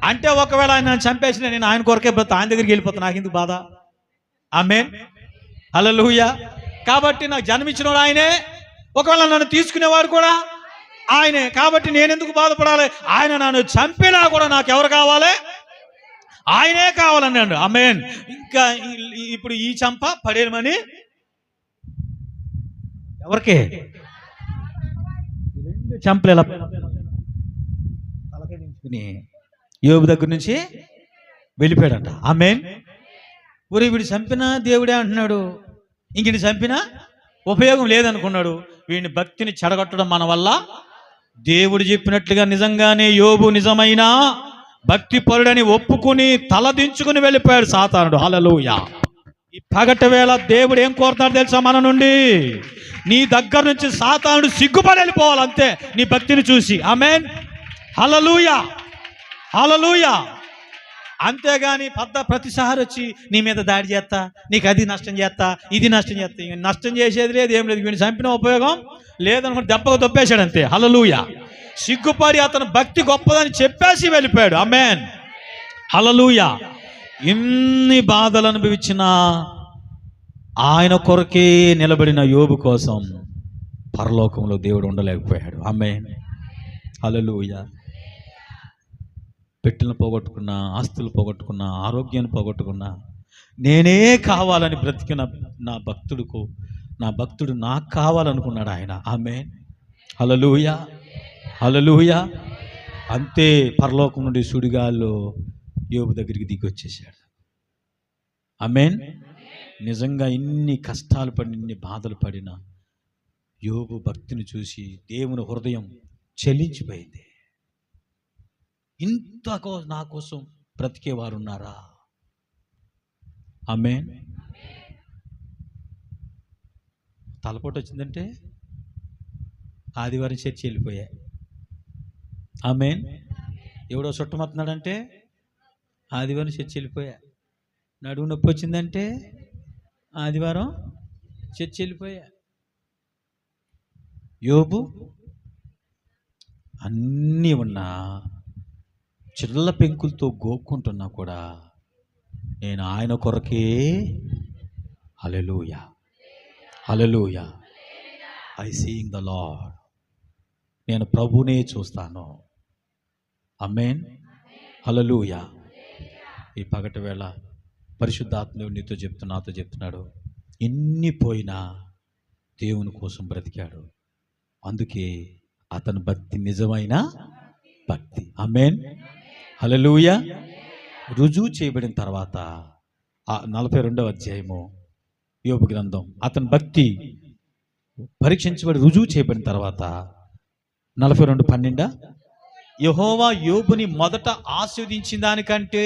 అంటే ఒకవేళ ఆయన నన్ను చంపేసిన నేను ఆయన కొరకే బ్రత, ఆయన దగ్గరికి వెళ్ళిపోతాను, నాకు ఎందుకు బాధ? ఆమేన్, హల్లెలూయా. కాబట్టి నాకు జన్మించినవాడు ఆయనే, ఒకవేళ నన్ను తీసుకునేవాడు కూడా ఆయనే. కాబట్టి నేను ఎందుకు బాధపడాలి? ఆయన నన్ను చంపినా కూడా నాకు ఎవరు కావాలి? ఆయనే కావాలన్నాడు. ఆమేన్. ఇంకా ఇప్పుడు ఈ చంప పడేయమని ఎవరికే? చంపలేలా యోబు దగ్గర నుంచి వెళ్ళిపోయాడంట. ఆమేన్. ఒరే వీడు చంపినా దేవుడే అంటున్నాడు, ఇంక చంపినా ఉపయోగం లేదనుకున్నాడు. వీడిని భక్తిని చెడగొట్టడం మన వల్ల. దేవుడు చెప్పినట్లుగా నిజంగానే యోబు నిజమైన భక్తి పరుడని ఒప్పుకుని తలదించుకుని వెళ్ళిపోయాడు సాతానుడు. హల్లెలూయా. ఈ పగటి వేళ దేవుడు ఏం కోరుతాడు తెలుసా మన నుండి? నీ దగ్గర నుంచి సాతానుడు సిగ్గుపడి వెళ్ళిపోవాలి అంతే, నీ భక్తిని చూసి. ఆమేన్. హల్లెలూయా, హల్లెలూయా. అంతేగాని ప్రతిసారి వచ్చి నీ మీద దాడి చేస్తా, నీకు అది నష్టం చేస్తా, ఇది నష్టం చేస్తా. నష్టం చేసేది లేదు, ఏం లేదు. వీడిని చంపిన ఉపయోగం లేదనుకుంటే దెబ్బకు దొప్పేశాడు అంతే. హల్లెలూయా. సిగ్గుపడి అతను భక్తి గొప్పదని చెప్పేసి వెళ్ళిపోయాడు. ఆమేన్. హల్లెలూయా. ఎన్ని బాధలు అనుభవించినా ఆయన కొరకే నిలబడిన యోబు కోసం పరలోకంలో దేవుడు ఉండలేకపోయాడు. ఆమేన్. హల్లెలూయా. పెట్టెలను పోగొట్టుకున్నా, ఆస్తులు పోగొట్టుకున్నా, ఆరోగ్యాన్ని పోగొట్టుకున్నా, నేనే కావాలని బ్రతికిన నా భక్తుడు నాకు కావాలనుకున్నాడు ఆయన. ఆమేన్. హల్లెలూయా, హల్లెలూయా. అంతే, పరలోకం నుండి సుడిగాల్లో యోబు దగ్గరికి దిగి వచ్చేసాడు. ఆమేన్. నిజంగా ఇన్ని కష్టాలు పడిన, ఇన్ని బాధలు పడిన యోబు భక్తిని చూసి దేవుని హృదయం చెలించిపోయింది. ఇంతకో నా కోసం బ్రతికేవారు ఉన్నారా? ఆమేన్. తలపోటు వచ్చిందంటే ఆదివారం చర్చి వెళ్ళిపోయా. ఆమేన్. ఎవడో చుట్టమవుతున్నాడంటే ఆదివారం చర్చి వెళ్ళిపోయా. నడుము నొప్పి వచ్చిందంటే ఆదివారం చర్చి వెళ్ళిపోయా. యోబు అన్నీ ఉన్నా, చిల్ల పెంకులతో గోక్కుంటున్నా కూడా నేను ఆయన కొరకే. హల్లెలూయా, హల్లెలూయా. I seeing the Lord. నేను ప్రభువునే చూస్తాను. ఆమేన్. హల్లెలూయా. ఈ పగటి వేళ పరిశుద్ధాత్మదేవుడు నాతో చెప్తున్నాడు, ఎన్ని పోయినా దేవుని కోసం బ్రతికాడు. అందుకే అతని భక్తి నిజమైన భక్తి. ఆమేన్. హల్లెలూయా. రుజువు చేయబడిన తర్వాత 42వ అధ్యాయము యోబు గ్రంథం, అతని భక్తి పరీక్షించబడి రుజువు చేయబడిన తర్వాత 42:12 యెహోవా యోబుని మొదట ఆశీర్వదించిన దానికంటే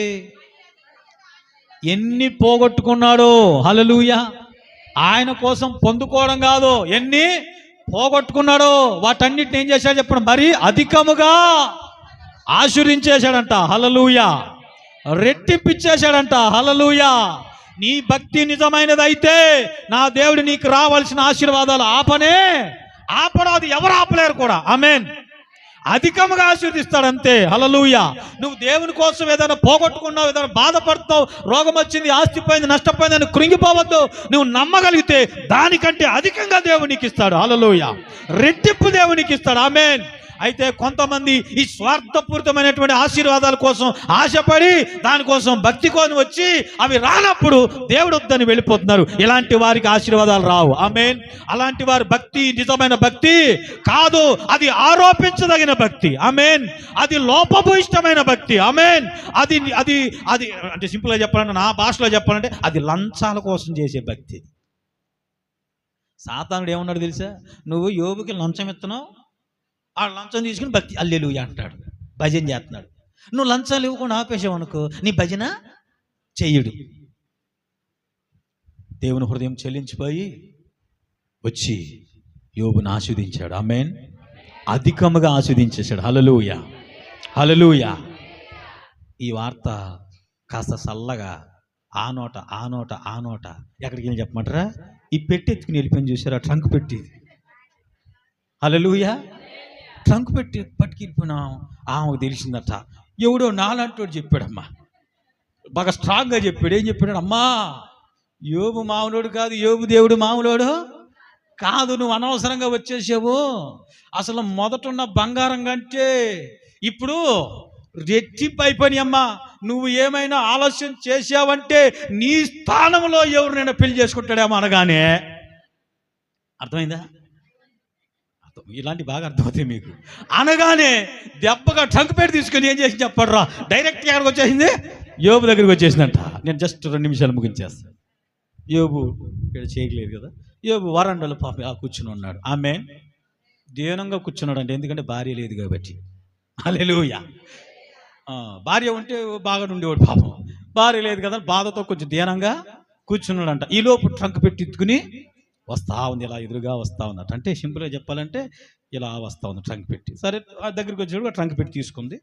ఎన్ని పోగొట్టుకున్నాడో. హల్లెలూయా. ఆయన కోసం పొందుకోవడం కాదు, ఎన్ని పోగొట్టుకున్నాడో వాటన్నిటిని ఏం చేశాడు చెప్పండి? మరి అధికముగా ఆశీర్వదించేశాడంట. హల్లెలూయా. రెట్టింపిచ్చేశాడంట. హల్లెలూయా. నీ భక్తి నిజమైనదైతే నా దేవుడు నీకు రావాల్సిన ఆశీర్వాదాలు ఆపడం అది ఎవరు ఆపలేరు కూడా. ఆమేన్. అధికముగా ఆశీర్వదిస్తాడంతే. హల్లెలూయా. నువ్వు దేవుని కోసం ఏదైనా పోగొట్టుకున్నావు, ఏదైనా బాధపడతావు, రోగం వచ్చింది, ఆస్తి పోయింది, నష్టపోయింది అని కృంగిపోవద్దు. నువ్వు నమ్మగలిగితే దానికంటే అధికంగా దేవుడు నీకు ఇస్తాడు. హల్లెలూయా. రెట్టింపు దేవుడు నీకు ఇస్తాడు. ఆమేన్. అయితే కొంతమంది ఈ స్వార్థపూరితమైనటువంటి ఆశీర్వాదాల కోసం ఆశపడి దానికోసం భక్తి కొని వచ్చి అవి రానప్పుడు దేవుడు వద్దని వెళ్ళిపోతున్నారు. ఇలాంటి వారికి ఆశీర్వాదాలు రావు. ఆమేన్. అలాంటి వారి భక్తి నిజమైన భక్తి కాదు, అది ఆరోపించదగిన భక్తి. ఆమేన్. అది లోపభూయిష్టమైన భక్తి. ఆమేన్. అది అది అది అంటే సింపుల్గా చెప్పాలంటే, నా భాషలో చెప్పాలంటే, అది లంచాల కోసం చేసే భక్తి. సాతానుడు ఏమన్నాడు తెలుసా? నువ్వు యోబుకి లంచం ఇస్తున్నావు, ఆ లంచం తీసుకుని భక్తి హల్లెలూయా అంటాడు, భజన చేస్తున్నాడు. నువ్వు లంచాలు ఇవ్వకుండా ఆపేసావు అనుకో, నీ భజన చెయ్యడు. దేవుని హృదయం చెల్లించిపోయి వచ్చి యోబుని ఆశీర్వదించాడు. ఆమేన్. అధికముగా ఆశీర్వదించేశాడు. హల్లెలూయా, హల్లెలూయా. ఈ వార్త కాస్త చల్లగా ఆ నోట ఎక్కడికి వెళ్ళి చెప్పమంటారా? ఈ పెట్టి ఎత్తుకుని వెళ్ళిపోయింది చూసారా, ట్రంక్ పెట్టి. హల్లెలూయా. ట్రంక్ పెట్టి పట్టుకెళ్ళిపోయినాం. ఆమెకు తెలిసిందట. ఎవడో నాలంటోడు చెప్పాడమ్మా, బాగా స్ట్రాంగ్గా చెప్పాడు. ఏం చెప్పాడు? అమ్మా, యోబు మామూలోడు కాదు, యోబు దేవుడు మామూలోడు కాదు, నువ్వు అనవసరంగా వచ్చేసావు. అసలు మొదటున్న బంగారం కంటే ఇప్పుడు రెట్టింపు అయిపోయి అమ్మా. నువ్వు ఏమైనా ఆలస్యం చేసావంటే నీ స్థానంలో ఎవరినైనా పెళ్లి చేసుకుంటాడేమో అనగానే. అర్థమైందా? ఇలాంటి బాగా అర్థమవుతాయి మీకు. అనగానే దెబ్బగా ట్రంక్ పెట్టి తీసుకొని ఏం చేసి చెప్పడరా, డైరెక్ట్గా ఎక్కడికి వచ్చేసింది? యోబు దగ్గరికి వచ్చేసిందంట. నేను జస్ట్ 2 నిమిషాలు ముగించేస్తాను. యోబు ఇక్కడ చేయట్లేదు కదా. యోబు వరండాలో పాప కూర్చుని ఉన్నాడు. ఆమె దీనంగా కూర్చున్నాడు అంటే, ఎందుకంటే భార్య లేదు కాబట్టి. హల్లెలూయా. భార్య ఉంటే బాగా ఉండేవాడు పాపం. భార్య లేదు కదా, బాధతో కొంచెం దీనంగా కూర్చున్నాడంట. ఈ లోపు ట్రంక్ పెట్టి ఎత్తుకుని వస్తా ఉంది, ఇలా ఎదురుగా వస్తా ఉందట. అంటే సింపుల్గా చెప్పాలంటే ఇలా వస్తా ఉంది ట్రంక్ పెట్టి. సరే దగ్గరికి వచ్చేటప్పుడు ట్రంక్ పెట్టి తీసుకుంది,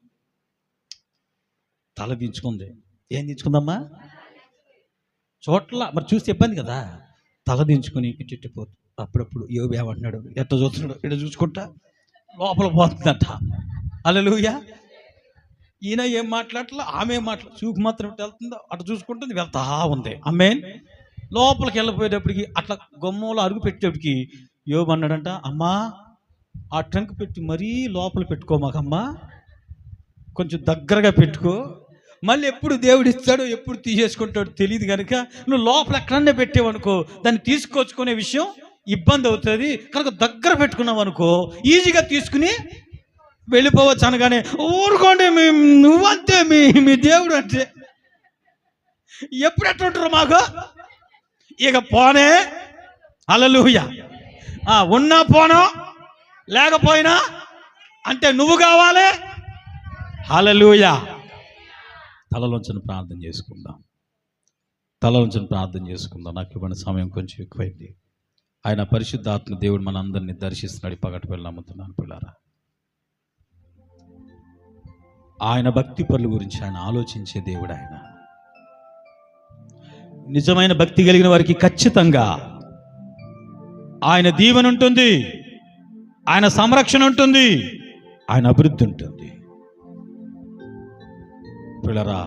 తల దించుకుంది. ఏం దించుకుందమ్మా? చోట్ల మరి చూస్తే ఇబ్బంది కదా. తల దించుకుని ఇట్టిపోతుంది. అప్పుడప్పుడు యోబు ఏమంటున్నాడు, ఎట్ట చూస్తున్నాడు, ఇట్లా చూసుకుంటా లోపల పోతుందట. హల్లెలూయా. ఈయన ఏం మాట్లాడట్లా, ఆమె చూపు మాత్రం ఇట్లా వెళ్తుందో అటు చూసుకుంటుంది, వెళ్తా ఉంది. ఆమేన్. లోపలికి వెళ్ళిపోయేటప్పటికి అట్లా గుమ్మంలో అరుగు పెట్టేటప్పటికి యోబు అన్నాడంట, అమ్మా ఆ ట్రంక్ పెట్టి మరీ లోపల పెట్టుకోమాకమ్మా, కొంచెం దగ్గరగా పెట్టుకో. మళ్ళీ ఎప్పుడు దేవుడు ఇస్తాడో ఎప్పుడు తీసేసుకుంటాడో తెలియదు కనుక నువ్వు లోపల ఎక్కడన్నా పెట్టేవనుకో దాన్ని తీసుకొచ్చుకునే విషయం ఇబ్బంది అవుతుంది. కనుక దగ్గర పెట్టుకున్నావు అనుకో ఈజీగా తీసుకుని వెళ్ళిపోవచ్చు. అనగానే ఊరుకోండి, నువ్వంతే, మీ దేవుడు అంటే ఎప్పుడు ఎట్టుంటారు మాకు ఇక పోనే. హల్లెలూయా. ఉన్నా పోను, లేకపోయినా అంటే నువ్వు కావాలి. హల్లెలూయా. తలలోంచిన ప్రార్థన చేసుకుందాం. నాకు ఇవ్వని సమయం కొంచెం ఎక్కువైంది. ఆయన పరిశుద్ధాత్మ దేవుడు మన అందరినీ దర్శిస్తున్నాడు. పగటి వెళ్ళి నమ్ముతున్నాను పిల్లారా. ఆయన భక్తి పరుల గురించి ఆయన ఆలోచించే దేవుడు. ఆయన నిజమైన భక్తి కలిగిన వారికి ఖచ్చితంగా ఆయన దీవెన ఉంటుంది, ఆయన సంరక్షణ ఉంటుంది, ఆయన అభివృద్ధి ఉంటుంది. పిల్లరా,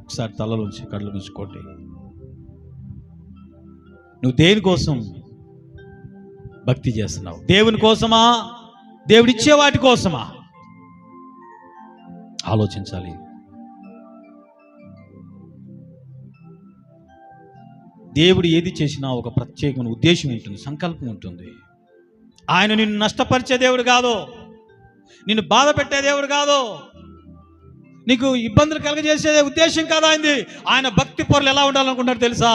ఒకసారి తలలోంచి కళ్ళు మూసుకోండి. నువ్వు దేనికోసం భక్తి చేస్తున్నావు? దేవుని కోసమా, దేవుడిచ్చే వాటి కోసమా? ఆలోచించాలి. దేవుడు ఏది చేసినా ఒక ప్రత్యేకమైన ఉద్దేశం ఉంటుంది, సంకల్పం ఉంటుంది. ఆయన నిన్ను నష్టపరిచే దేవుడు కాదు, నిన్ను బాధ పెట్టే దేవుడు కాదు, నీకు ఇబ్బందులు కలగజేసే ఉద్దేశం కాదు ఆయనది. ఆయన భక్తి పరులు ఎలా ఉండాలనుకుంటారు తెలుసా?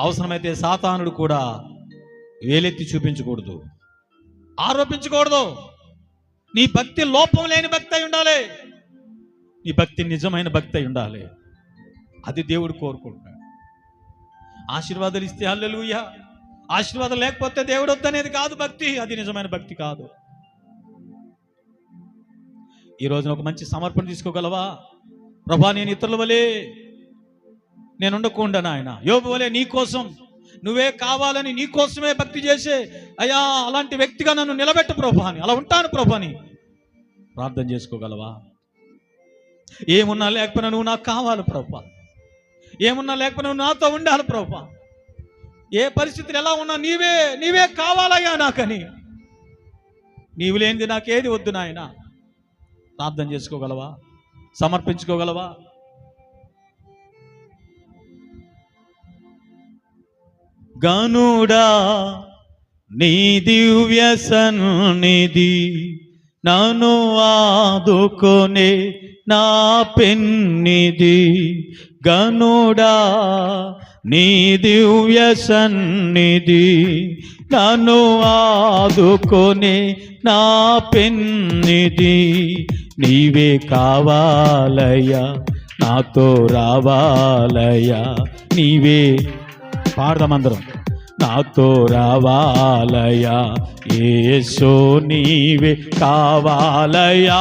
అవసరమైతే సాతానుడు కూడా వేలెత్తి చూపించకూడదు, ఆరోపించకూడదు. నీ భక్తి లోపం లేని భక్తి అయి ఉండాలి, నీ భక్తి నిజమైన భక్తి అయి ఉండాలి. అది దేవుడు కోరుకుంటున్నాడు. ఆశీర్వాదాలు ఇస్తే హల్లెలూయా, ఆశీర్వాదం లేకపోతే దేవుడు వద్దనేది కాదు భక్తి, అది నిజమైన భక్తి కాదు. ఈ రోజున ఒక మంచి సమర్పణ తీసుకోగలవా? ప్రభా, నేను ఇతరుల వలె నేను ఉండకుండా నాయన యోబు వలె నీ కోసం నువ్వే కావాలని నీ కోసమే భక్తి చేసే అయ్యా అలాంటి వ్యక్తిగా నన్ను నిలబెట్టు ప్రభా అని, అలా ఉంటాను ప్రభా అని ప్రార్థన చేసుకోగలవా? ఏమున్నా లేకపోయినా నువ్వు నాకు కావాలి ప్రభా, ఏమున్నా లేకపోయినా నువ్వు నాతో ఉండాలి ప్రభా. ఏ పరిస్థితులు ఎలా ఉన్నా నీవే కావాలయ్యా నాకని. నీవు లేనిది నాకేది వద్దు నాయన. ప్రార్థన చేసుకోగలవా? సమర్పించుకోగలవా? గనుడా నీ దివ్య సన్నిధి నన్ను ఆదుకొనే నా పెన్నిది. గనుడా నీ దివ్య సన్నిధి నన్ను ఆదుకొనే నా పెన్నిది. నీవే కావాలయ్యా, నాతో రావాలయ్యా, నీవే పాడదామందరం. నాతో రావాలయ్యా యేసు, నీవే కావాలయ్యా,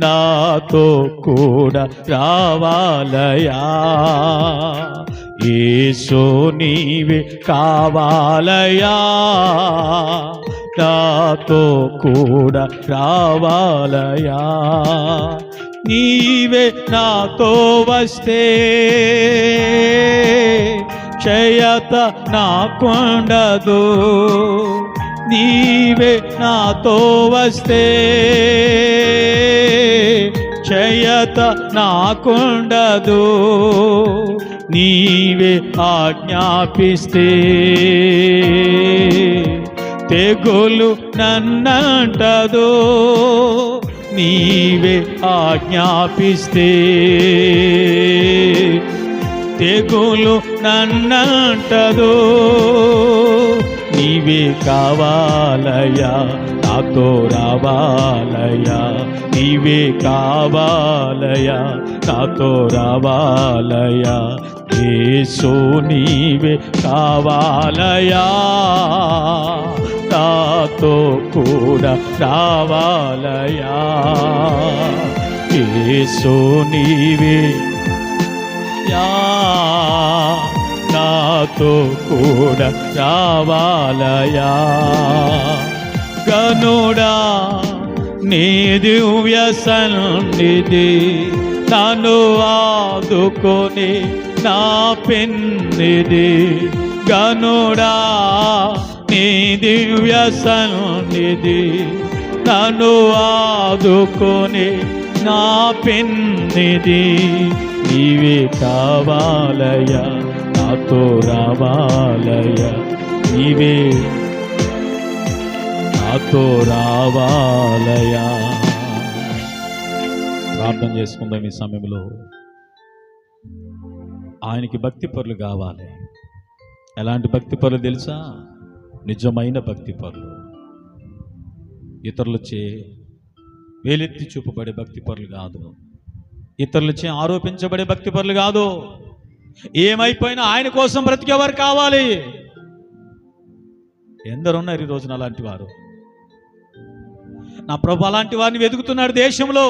నాతో కూడా రావాలయ్యా యేసు, నీవే కావాలయ్యా, నాతో కూడా రావాలయ్యా. నీవే నాతో వస్తే క్షయత నాకుండదు, నీవే నాతో వస్తే క్షయత నాకుండదు. నీవే ఆజ్ఞాపిస్తే తెగులు నన్నంటదు, నీవే ఆజ్ఞాపిస్తే తెగులు నన్నంటదో. నీవే కావాలయ్యా, నాతో రావాలయ్యా, నీవే కావాలయ్యా, నాతో రావాలయ్యా, యేసు నీవే కావాలయ్యా, నాతో కూడా రావాలయ్యా, యేసు నీవే నాతో కూడా రావాలయా. గనుడా నీ దివ్య సన్నిధి నన్ను ఆదుకొని నా పెన్నిధి. గనుడా నీ దివ్య సన్నిధి నన్ను ఆదుకొని నా పెన్నిధి. నీవే కావాలయ్యా, నాతో రావాలయ్యా, నీవే నాతో రావాలయ్యా. ప్రార్థన చేసుకుందాం ఈ సమయంలో. ఆయనకి భక్తి పరులు కావాలి. ఎలాంటి భక్తి పరులు తెలుసా? నిజమైన భక్తి పరులు. ఇతరులచే వేలెత్తి చూపబడే భక్తి పరులు కాదు, ఇతరులచే ఆరోపించబడే భక్తి పరులు కాదు. ఏమైపోయినా ఆయన కోసం బ్రతికేవారు కావాలి. ఎందరున్నారు ఈ రోజున అలాంటి వారు? నా ప్రభు అలాంటి వారిని వెతుకుతున్నాడు దేశంలో.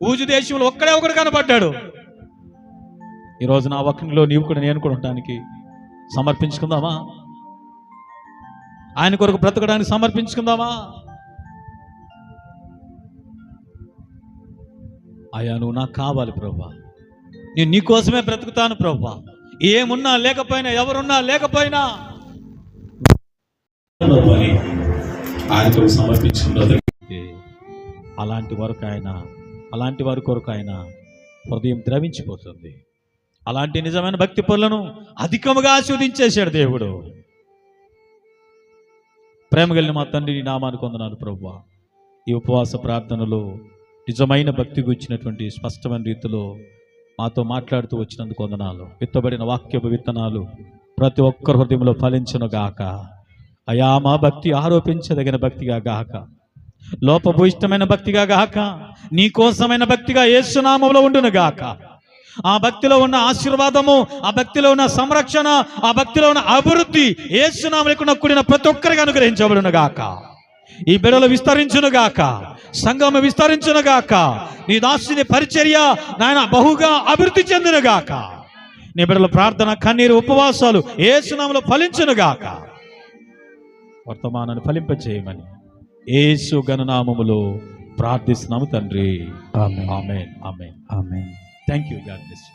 ఊజు దేశంలో ఒక్కడే ఒకడు కనపడ్డాడు. ఈ రోజు నా ఒక్కనిలో నీవు కూడా నేను కూడా ఉండడానికి సమర్పించుకుందామా? ఆయన కొరకు బ్రతకడానికి సమర్పించుకుందామా? అయ్యా నువ్వు నాకు కావాలి ప్రభా, నేను నీ కోసమే బ్రతుకుతాను ప్రభా. ఏమున్నా లేకపోయినా, ఎవరున్నా లేకపోయినా ఆయన సమర్పించుకున్నది. అలాంటి వారి కొరకు ఆయన హృదయం ద్రవించిపోతుంది. అలాంటి నిజమైన భక్తి పనులను అధికముగా ఆస్వాదించేశాడు దేవుడు. ప్రేమ కలిగిన మా తండ్రి, నీ నామానికి వందనాలు ప్రభువా. ఈ ఉపవాస ప్రార్థనలో నిజమైన భక్తి గురించినటువంటి స్పష్టమైన రీతిలో మాతో మాట్లాడుతూ వచ్చినందుకు వందనాలు. విత్తబడిన వాక్యపు విత్తనాలు ప్రతి ఒక్కరి హృదయంలో ఫలించును గాక. అయా మా భక్తి ఆరోపించదగిన భక్తిగా గాక, లోపభూయిష్టమైన భక్తిగా గాక, నీ కోసమైన భక్తిగా యేసు నామములో ఉండును గాక. ఆ భక్తిలో ఉన్న ఆశీర్వాదము, ఆ భక్తిలో ఉన్న సంరక్షణ, ఆ భక్తిలో ఉన్న అభివృద్ధి యేసు నామములో కూడిన ప్రతి ఒక్కరికి అనుగ్రహించబడును గాక. ఈ బిడలు విస్తరించును గాక, సంఘము విస్తరించును గాక, నీ దాసుని పరిచర్య నాయన బహుగా అభివృద్ధి చెందును గాక. నీ బిడల ప్రార్థన, కన్నీరు, ఉపవాసాలు యేసు నామములో ఫలించును గాక. వర్తమానాన్ని ఫలింపచేయమని యేసు ఘననామములో ప్రార్థిస్తున్నాము తండ్రి. ఆమేన్, ఆమేన్, ఆమేన్. Thank you. God bless you.